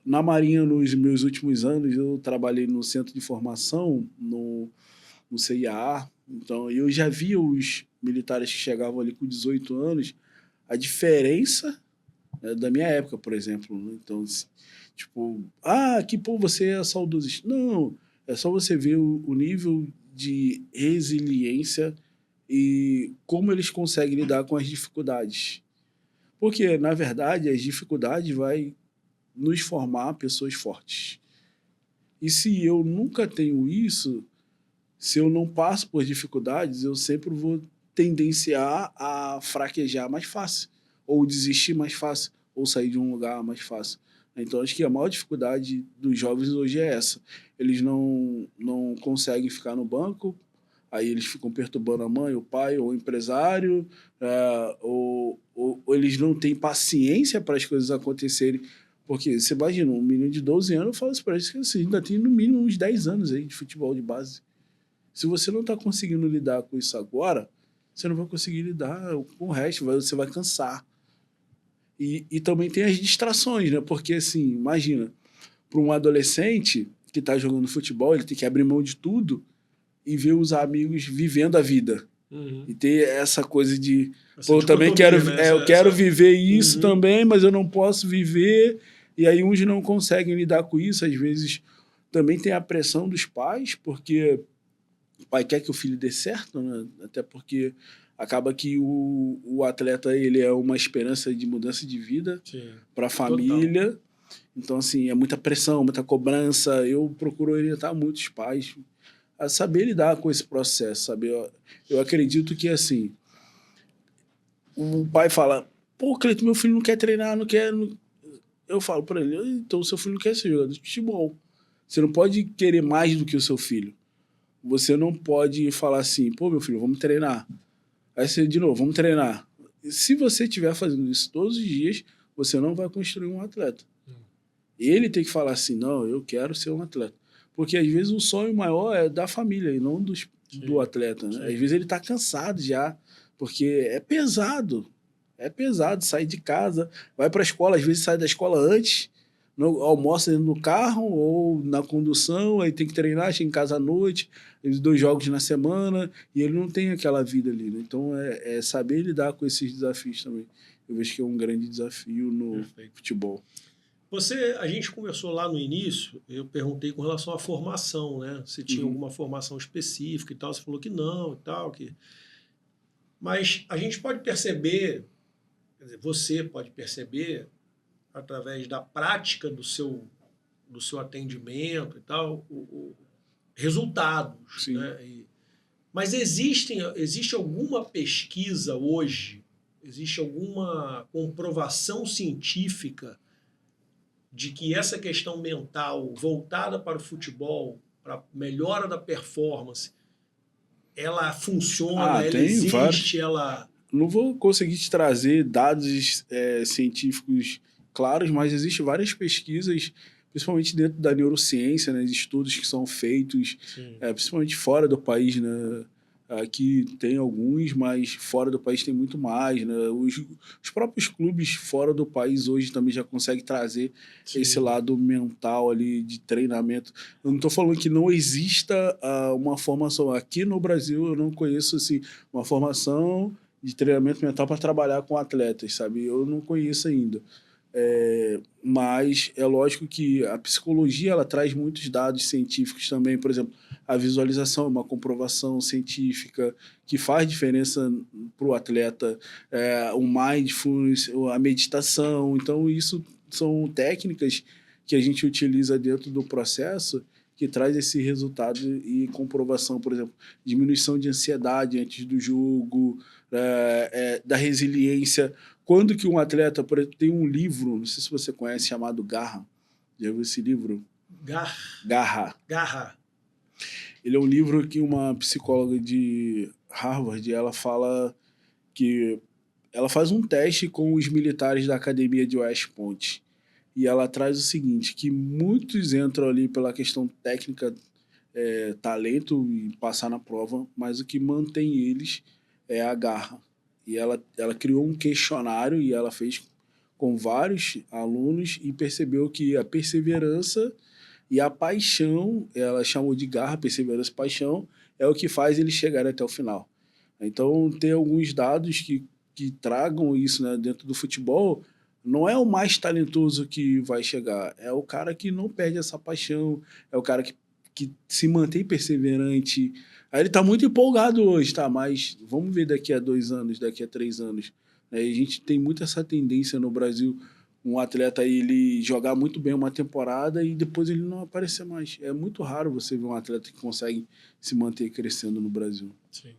Na Marinha, nos meus últimos anos, eu trabalhei no centro de formação, no CIA. Então eu já via os militares que chegavam ali com 18 anos, a diferença da minha época, por exemplo. Né? Então, tipo, que pô, você é saudosista. Não, é só você ver o nível de resiliência e como eles conseguem lidar com as dificuldades. Porque, na verdade, as dificuldades vai nos formar pessoas fortes. E se eu nunca tenho isso, se eu não passo por dificuldades, eu sempre vou tendenciar a fraquejar mais fácil, ou desistir mais fácil, ou sair de um lugar mais fácil. Então, acho que a maior dificuldade dos jovens hoje é essa. Eles não conseguem ficar no banco, aí eles ficam perturbando a mãe, o pai, ou o empresário, ou eles não têm paciência para as coisas acontecerem. Porque você imagina, um menino de 12 anos, eu falo isso para eles, que assim, ainda tem no mínimo uns 10 anos aí de futebol de base. Se você não está conseguindo lidar com isso agora, você não vai conseguir lidar com o resto, você vai cansar. E também tem as distrações, né? Porque, assim, imagina, para um adolescente que está jogando futebol, ele tem que abrir mão de tudo e ver os amigos vivendo a vida. E ter essa coisa de... Pô, eu também quero, né? Eu quero viver isso também, mas eu não posso viver. E aí uns não conseguem lidar com isso. Às vezes também tem a pressão dos pais, porque o pai quer que o filho dê certo, né? Até porque acaba que o atleta ele é uma esperança de mudança de vida para a família. Total. Então, assim, é muita pressão, muita cobrança. Eu procuro orientar muitos pais a saber lidar com esse processo, sabe? Eu acredito que, assim, o pai fala, pô, Cleiton, meu filho não quer treinar, não quer... Eu falo para ele, então o seu filho não quer ser jogador de futebol. Você não pode querer mais do que o seu filho. Você não pode falar assim, pô, meu filho, vamos treinar. Aí você, de novo, vamos treinar. Se você estiver fazendo isso todos os dias, você não vai construir um atleta. Ele tem que falar assim, não, eu quero ser um atleta. Porque, às vezes, o sonho maior é da família e não do atleta. Né? Às vezes, ele está cansado já, porque é pesado. É pesado sair de casa, vai para a escola, às vezes sai da escola antes, almoça no carro ou na condução, aí tem que treinar, chega em casa à noite, 2 jogos na semana, e ele não tem aquela vida ali. Né? Então, é saber lidar com esses desafios também. Eu vejo que é um grande desafio no futebol. A gente conversou lá no início, eu perguntei com relação à formação, né? Se tinha alguma formação específica e tal, você falou que não e tal. Mas a gente pode perceber, quer dizer, você pode perceber, através da prática do seu atendimento e tal, resultados. Né? Mas existe alguma pesquisa hoje, existe alguma comprovação científica de que essa questão mental voltada para o futebol, para a melhora da performance, ela funciona, ela existe, vários. Ela... Não vou conseguir te trazer dados científicos claros, mas existem várias pesquisas, principalmente dentro da neurociência, né, estudos que são feitos, principalmente fora do país, né? Aqui tem alguns, mas fora do país tem muito mais. Né? Os próprios clubes fora do país hoje também já conseguem trazer esse lado mental ali de treinamento. Eu não estou falando que não exista uma formação. Aqui no Brasil eu não conheço assim, uma formação de treinamento mental para trabalhar com atletas, sabe? Eu não conheço ainda. Mas é lógico que a psicologia ela traz muitos dados científicos também, por exemplo, a visualização, uma comprovação científica que faz diferença para o atleta, o mindfulness, a meditação. Então, isso são técnicas que a gente utiliza dentro do processo que traz esse resultado e comprovação, por exemplo, diminuição de ansiedade antes do jogo, da resiliência. Quando que um atleta, por exemplo, tem um livro, não sei se você conhece, chamado Garra. Já viu esse livro? Garra. Ele é um livro que uma psicóloga de Harvard, ela fala que ela faz um teste com os militares da academia de West Point. E ela traz o seguinte, que muitos entram ali pela questão técnica, talento e passar na prova, mas o que mantém eles é a garra. E ela criou um questionário e ela fez com vários alunos e percebeu que a perseverança e a paixão, ela chamou de garra, perseverança e paixão, é o que faz eles chegarem até o final. Então, tem alguns dados que tragam isso, né, dentro do futebol. Não é o mais talentoso que vai chegar, é o cara que não perde essa paixão, é o cara que se mantém perseverante. Aí ele está muito empolgado hoje, tá? Mas vamos ver daqui a 2 anos, daqui a 3 anos. A gente tem muito essa tendência no Brasil, um atleta ele jogar muito bem uma temporada e depois ele não aparecer mais. É muito raro você ver um atleta que consegue se manter crescendo no Brasil. Sim.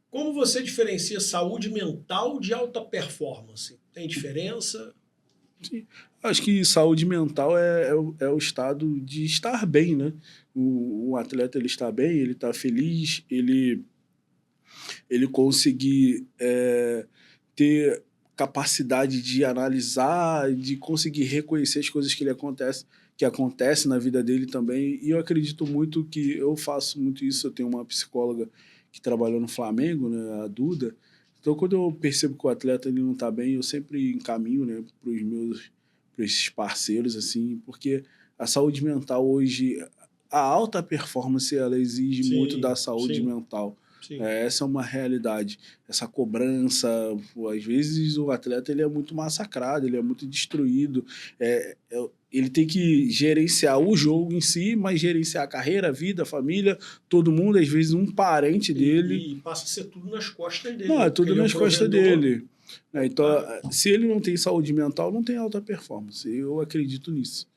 Como você diferencia saúde mental de alta performance? Tem diferença? Sim. Acho que saúde mental é o estado de estar bem, né? O atleta ele está bem, ele está feliz, ele conseguir ter capacidade de analisar, de conseguir reconhecer as coisas que acontecem na vida dele também. E eu acredito muito que eu faço muito isso. Eu tenho uma psicóloga que trabalhou no Flamengo, né, a Duda. Então, quando eu percebo que o atleta ele não está bem, eu sempre encaminho, né, para esses parceiros, assim, porque a saúde mental hoje, a alta performance, ela exige muito da saúde mental. Essa é uma realidade. Essa cobrança, às vezes o atleta ele é muito massacrado, ele é muito destruído. Ele tem que gerenciar o jogo em si, mas gerenciar a carreira, a vida, a família, todo mundo, às vezes um parente dele. E passa a ser tudo nas costas dele. Não, é tudo nas costas dele. Então, se ele não tem saúde mental, não tem alta performance. Eu acredito nisso.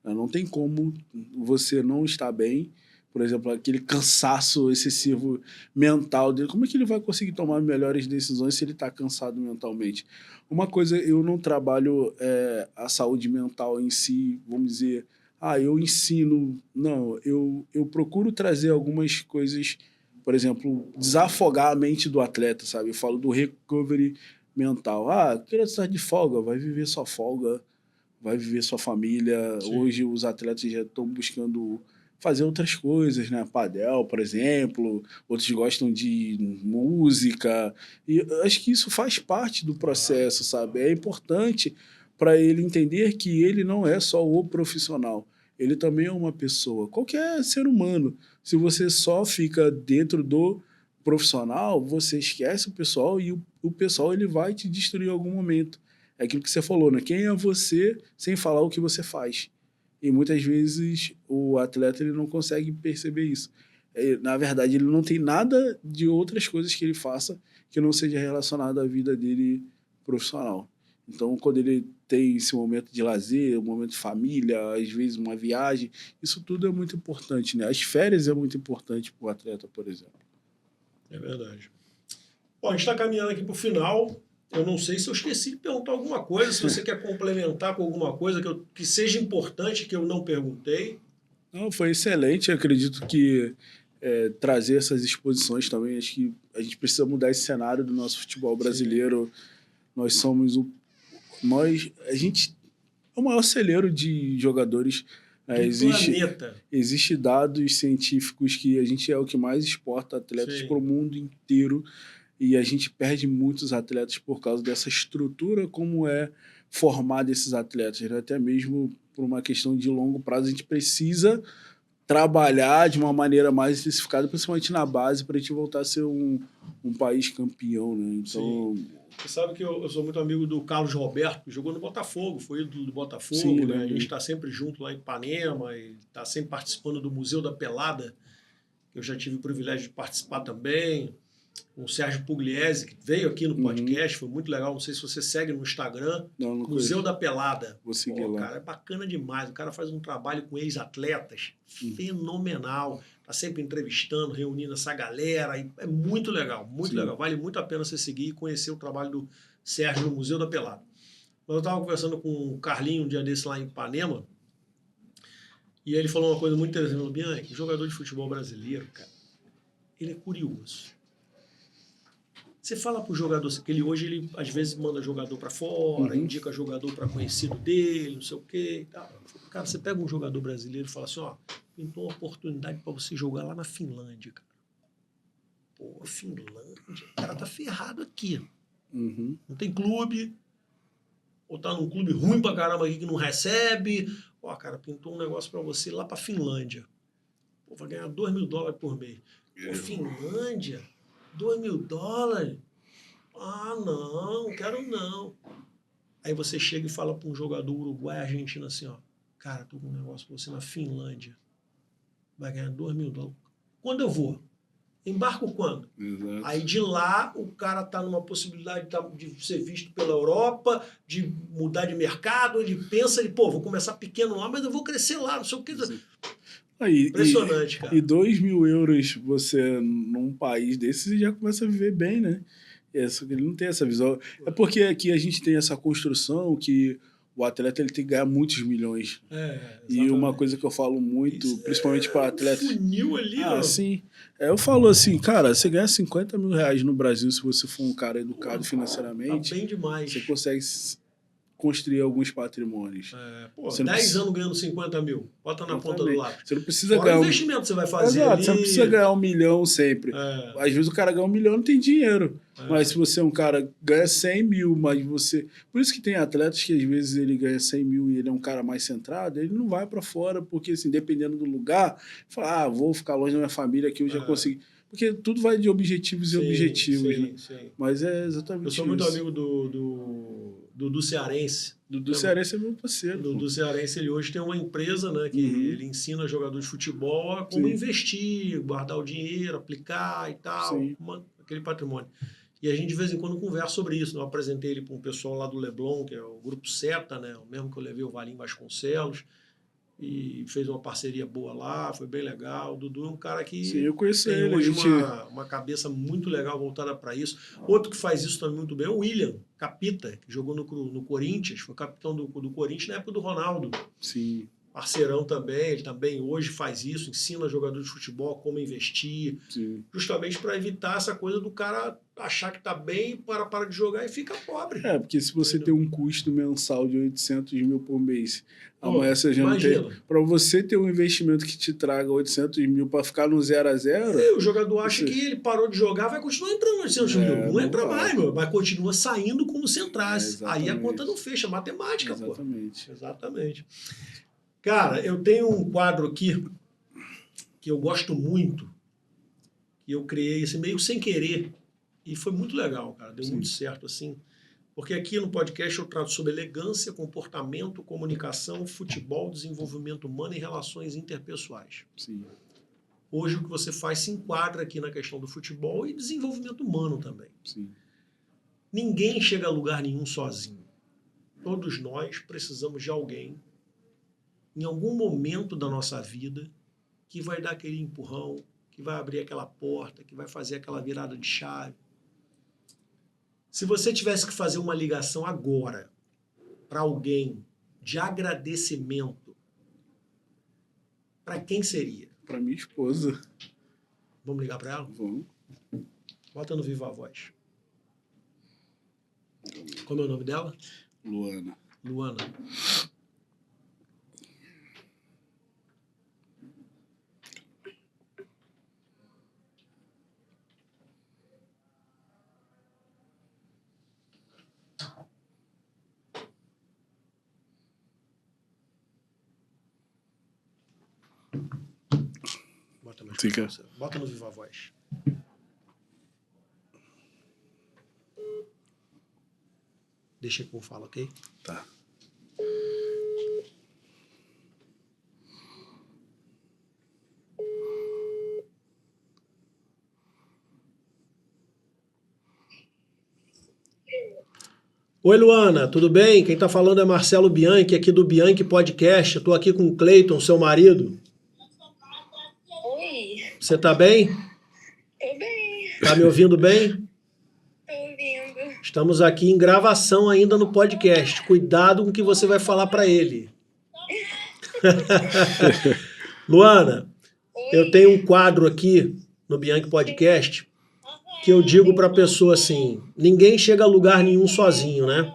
Não tem como você não estar bem. Por exemplo, aquele cansaço excessivo mental dele. Como é que ele vai conseguir tomar melhores decisões se ele está cansado mentalmente? Uma coisa, eu não trabalho a saúde mental em si, vamos dizer, eu ensino. Não, eu procuro trazer algumas coisas, por exemplo, desafogar a mente do atleta, sabe? Eu falo do recovery mental. Queria estar de folga, vai viver sua folga, vai viver sua família. Sim. Hoje os atletas já estão buscando fazer outras coisas, né? Padel, por exemplo, outros gostam de música, e eu acho que isso faz parte do processo, sabe? É importante para ele entender que ele não é só o profissional, ele também é uma pessoa, qualquer ser humano. Se você só fica dentro do profissional, você esquece o pessoal e o pessoal ele vai te destruir em algum momento. É aquilo que você falou, né? Quem é você sem falar o que você faz? E muitas vezes o atleta ele não consegue perceber isso. Na verdade, ele não tem nada de outras coisas que ele faça que não seja relacionado à vida dele profissional. Então, quando ele tem esse momento de lazer, um momento de família, às vezes uma viagem, isso tudo é muito importante, né? As férias é muito importante para o atleta, por exemplo. É verdade. Bom, a gente está caminhando aqui para o final. Eu não sei se eu esqueci de perguntar alguma coisa, se você quer complementar com alguma coisa que seja importante que eu não perguntei. Não, foi excelente. Eu acredito que trazer essas exposições também, acho que a gente precisa mudar esse cenário do nosso futebol brasileiro. Sim. A gente é o maior celeiro de jogadores. Existe dados científicos que a gente é o que mais exporta atletas para o mundo inteiro. E a gente perde muitos atletas por causa dessa estrutura, como é formar esses atletas, né? Até mesmo por uma questão de longo prazo, a gente precisa trabalhar de uma maneira mais especificada, principalmente na base, para a gente voltar a ser um país campeão, né? Então, você sabe que eu sou muito amigo do Carlos Roberto, que jogou no Botafogo, foi ídolo do Botafogo. Sim, né? A gente está sempre junto lá em Ipanema e está sempre participando do Museu da Pelada. Eu já tive o privilégio de participar também. o Sérgio Pugliese, que veio aqui no podcast, foi muito legal. Não sei se você segue no Instagram, Não Museu da Pelada. Vou seguir lá. Cara, é bacana demais. O cara faz um trabalho com ex-atletas fenomenal. Tá sempre entrevistando, reunindo essa galera. E é muito legal, muito Sim. legal. Vale muito a pena você seguir e conhecer o trabalho do Sérgio no Museu da Pelada. Mas eu estava conversando com o Carlinho um dia desse lá em Ipanema, e ele falou uma coisa muito interessante. Ele falou, Bianchi, jogador de futebol brasileiro, cara, ele é curioso. Você fala pro jogador, que ele hoje ele às vezes manda jogador para fora, indica jogador para conhecido dele, não sei o quê e tal. Cara, você pega um jogador brasileiro e fala assim, ó, pintou uma oportunidade para você jogar lá na Finlândia, cara. Pô, Finlândia, o cara tá ferrado aqui. Não tem clube, ou tá num clube ruim pra caramba aqui que não recebe. Ó, cara, pintou um negócio para você lá pra Finlândia. Pô, vai ganhar $2.000 por mês. Pô, Finlândia? $2.000? Ah, não, quero não. Aí você chega e fala para um jogador uruguai, argentino assim, ó, cara, tô com um negócio pra você na Finlândia. Vai ganhar $2.000. Quando eu vou? Embarco quando? Exato. Aí de lá o cara tá numa possibilidade de ser visto pela Europa, de mudar de mercado, ele pensa, pô, vou começar pequeno lá, mas eu vou crescer lá, não sei o que. Impressionante, cara. E 2.000 euros você, num país desse, você já começa a viver bem, né? Ele não tem essa visão. É porque aqui a gente tem essa construção que o atleta ele tem que ganhar muitos milhões. E uma coisa que eu falo muito, isso principalmente para atletas... funil ali, ó. Sim. Eu falo assim, cara, você ganha R$50 mil no Brasil se você for um cara educado financeiramente. Tá bem demais. Você consegue construir alguns patrimônios. 10 anos ganhando 50 mil. Bota na ponta do lápis. Você não precisa ganhar investimento você vai fazer. Exato, ali. você não precisa ganhar 1 milhão sempre. Às vezes o cara ganha 1 milhão e não tem dinheiro. Mas se você é um cara ganha 100 mil, mas você... Por isso que tem atletas que às vezes ele ganha 100 mil e ele é um cara mais centrado, ele não vai para fora, porque assim, dependendo do lugar, fala, vou ficar longe da minha família aqui, eu já consegui. Porque tudo vai de objetivos e objetivos, né? Sim. Mas é exatamente isso. Eu sou muito amigo do Cearense. Do Cearense é meu parceiro. Do Cearense, ele hoje tem uma empresa, né, que ele ensina jogador de futebol a como investir, guardar o dinheiro, aplicar e tal, aquele patrimônio. E a gente de vez em quando conversa sobre isso. Eu apresentei ele para um pessoal lá do Leblon, que é o Grupo Seta, né, o mesmo que eu levei o Valim Vasconcelos, e fez uma parceria boa lá, foi bem legal. O Dudu é um cara que eu conheço tem ele, hoje uma cabeça muito legal voltada para isso. Outro que faz isso também muito bem é o William Capita, que jogou no Corinthians, foi capitão do Corinthians na época do Ronaldo. Sim. Parceirão também, ele também hoje faz isso, ensina jogadores de futebol como investir, justamente para evitar essa coisa do cara achar que tá bem, para de jogar e fica pobre. Porque se você tem um custo mensal de 800 mil por mês, amanhã você já não tem... Para você ter um investimento que te traga 800 mil para ficar no 0 a 0... o jogador acha que ele parou de jogar, vai continuar entrando no 800 mil. Não entra mais, mas continua saindo como se entrasse. Aí a conta não fecha, matemática, Exatamente. Cara, eu tenho um quadro aqui que eu gosto muito, que eu criei assim, meio sem querer, e foi muito legal, cara, deu muito certo assim, porque aqui no podcast eu trato sobre elegância, comportamento, comunicação, futebol, desenvolvimento humano e relações interpessoais. Hoje o que você faz se enquadra aqui na questão do futebol e desenvolvimento humano também. Ninguém chega a lugar nenhum sozinho. Todos nós precisamos de alguém em algum momento da nossa vida, que vai dar aquele empurrão, que vai abrir aquela porta, que vai fazer aquela virada de chave. Se você tivesse que fazer uma ligação agora para alguém de agradecimento, para quem seria? Para minha esposa. Vamos ligar para ela? Vamos. Bota no Viva a Voz. Como é o nome dela? Luana. Bota no Viva a Voz. Deixa que eu falo, ok? Tá. Oi, Luana, tudo bem? Quem tá falando é Marcelo Bianchi, aqui do Bianchi Podcast. Eu tô aqui com o Cleiton, seu marido. Oi, Você tá bem? tô bem, Tá me ouvindo bem? tô ouvindo. Estamos aqui em gravação ainda no podcast. Cuidado com o que você vai falar para ele. Luana, eu Oi, tenho um quadro aqui no Bianchi Podcast que eu digo para a pessoa assim: ninguém chega a lugar nenhum sozinho, né?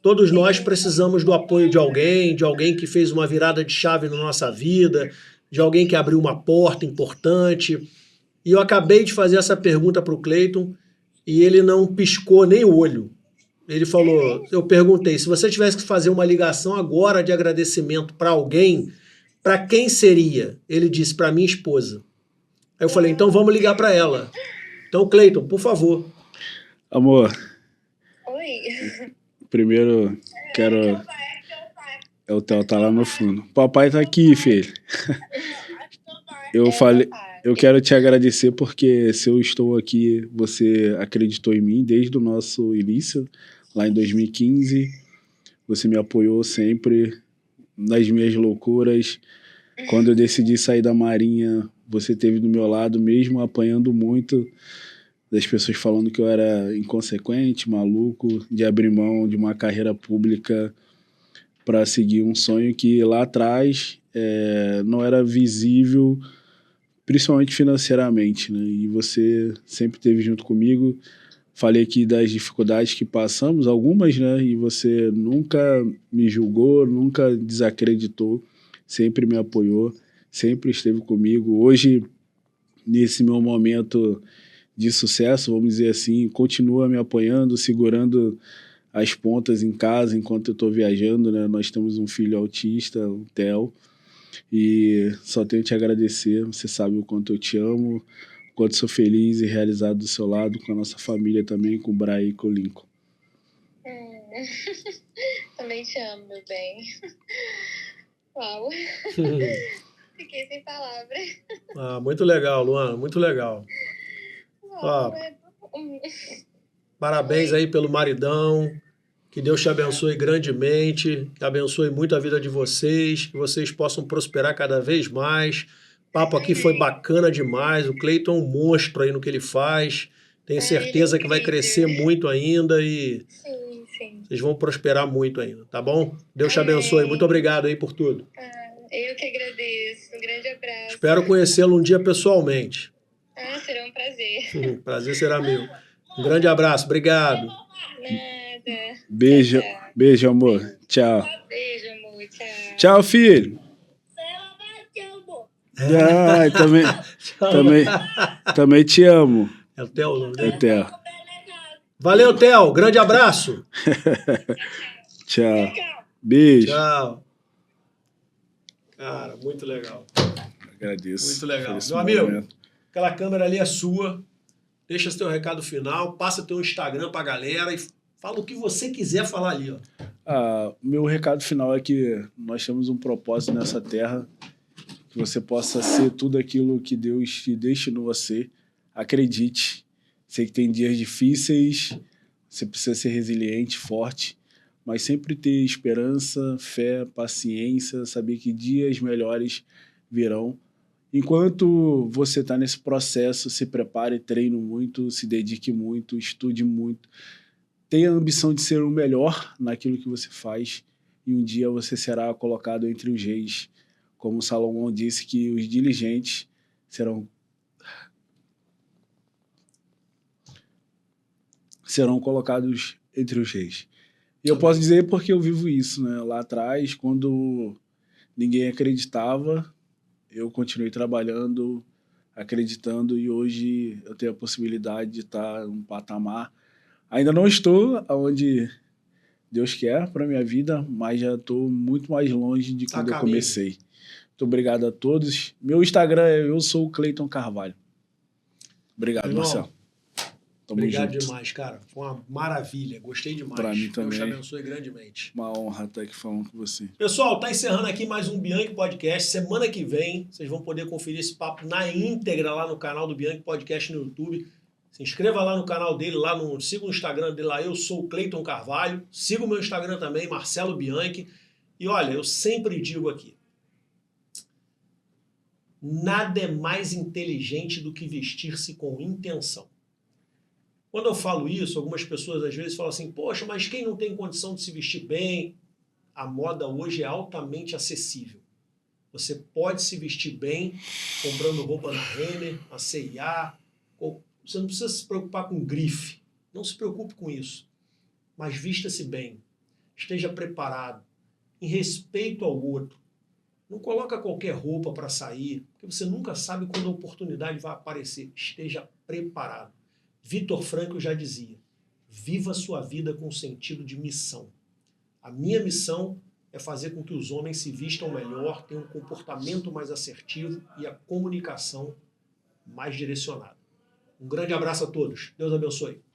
Todos nós precisamos do apoio de alguém que fez uma virada de chave na nossa vida, de alguém que abriu uma porta importante. E eu acabei de fazer essa pergunta para o Cleiton e ele não piscou nem o olho. Ele falou, eu perguntei, se você tivesse que fazer uma ligação agora de agradecimento para alguém, para quem seria? Ele disse, para minha esposa. Aí eu falei, então vamos ligar para ela. Então, Cleiton, por favor. Amor, oi. primeiro quero... O Theo tá lá no fundo. Papai tá aqui, filho. Eu falei... Eu quero te agradecer porque se eu estou aqui, você acreditou em mim desde o nosso início, lá em 2015. Você me apoiou sempre nas minhas loucuras. Quando eu decidi sair da Marinha, você esteve do meu lado, mesmo apanhando muito das pessoas falando que eu era inconsequente, maluco, de abrir mão de uma carreira pública para seguir um sonho que lá atrás não era visível, principalmente financeiramente, né? E você sempre esteve junto comigo. Falei aqui das dificuldades que passamos, algumas, né? E você nunca me julgou, nunca desacreditou, sempre me apoiou, sempre esteve comigo. Hoje, nesse meu momento de sucesso, vamos dizer assim, continua me apoiando, segurando as pontas em casa enquanto eu estou viajando, né? Nós temos um filho autista, o Theo, e só tenho te agradecer. Você sabe o quanto eu te amo, o quanto sou feliz e realizado do seu lado, com a nossa família também, com o Brian e com o Lincoln. Também te amo, meu bem. Uau. Fiquei sem palavras. Ah, muito legal, Luana, muito legal. Uau, Parabéns aí pelo maridão. Que Deus te abençoe grandemente, que abençoe muito a vida de vocês, que vocês possam prosperar cada vez mais. O papo aqui foi bacana demais. O Cleiton é um monstro aí no que ele faz. Tenho certeza que vai crescer muito ainda e Sim, sim. vocês vão prosperar muito ainda, tá bom? Deus te abençoe. Muito obrigado aí por tudo. Eu que agradeço. Um grande abraço. Espero conhecê-lo um dia pessoalmente. Será um prazer. Prazer será meu. Um grande abraço. Obrigado. Nada. Beijo, beijo, amor. Tchau. Beijo, amor. Tchau. Tchau, filho. Ai, também te amo. É o Theo, né? É o Theo. Valeu, Theo. Grande abraço. Tchau. Beijo. Tchau. Cara, muito legal. Agradeço. Muito legal. Esse Meu amigo, momento. aquela câmera ali é sua. Deixa seu recado final, passa teu Instagram pra galera e fala o que você quiser falar ali, ó. Meu recado final é que nós temos um propósito nessa terra, que você possa ser tudo aquilo que Deus te destinou a ser. Acredite. Sei que tem dias difíceis, você precisa ser resiliente, forte, mas sempre ter esperança, fé, paciência, saber que dias melhores virão. Enquanto você está nesse processo, se prepare, treine muito, se dedique muito, estude muito. Tenha a ambição de ser o melhor naquilo que você faz e um dia você será colocado entre os reis. Como Salomão disse, que os diligentes serão colocados entre os reis. E eu posso dizer porque eu vivo isso, né? Lá atrás, quando ninguém acreditava, eu continuei trabalhando, acreditando, e hoje eu tenho a possibilidade de estar num patamar. Ainda não estou onde Deus quer para minha vida, mas já estou muito mais longe de quando eu comecei. Muito obrigado a todos. Meu Instagram é Eu Sou o Cleiton Carvalho. Obrigado, Marcelo. Tamo Obrigado junto. demais, cara. Foi uma maravilha. Gostei demais. Pra mim também. Deus te abençoe grandemente. Uma honra estar aqui falando com você. Pessoal, tá encerrando aqui mais um Bianchi Podcast. Semana que vem, vocês vão poder conferir esse papo na íntegra lá no canal do Bianchi Podcast no YouTube. Se inscreva lá no canal dele, siga o Instagram dele lá, eu sou o Cleiton Carvalho. Siga o meu Instagram também, Marcelo Bianchi. E olha, eu sempre digo aqui, nada é mais inteligente do que vestir-se com intenção. Quando eu falo isso, algumas pessoas às vezes falam assim, poxa, mas quem não tem condição de se vestir bem? A moda hoje é altamente acessível. Você pode se vestir bem comprando roupa na Renner, na C&A. Você não precisa se preocupar com grife. Não se preocupe com isso. Mas vista-se bem. Esteja preparado. Em respeito ao outro. Não coloca qualquer roupa para sair, porque você nunca sabe quando a oportunidade vai aparecer. Esteja preparado. Vitor Frankl já dizia, viva sua vida com sentido de missão. A minha missão é fazer com que os homens se vistam melhor, tenham um comportamento mais assertivo e a comunicação mais direcionada. Um grande abraço a todos. Deus abençoe.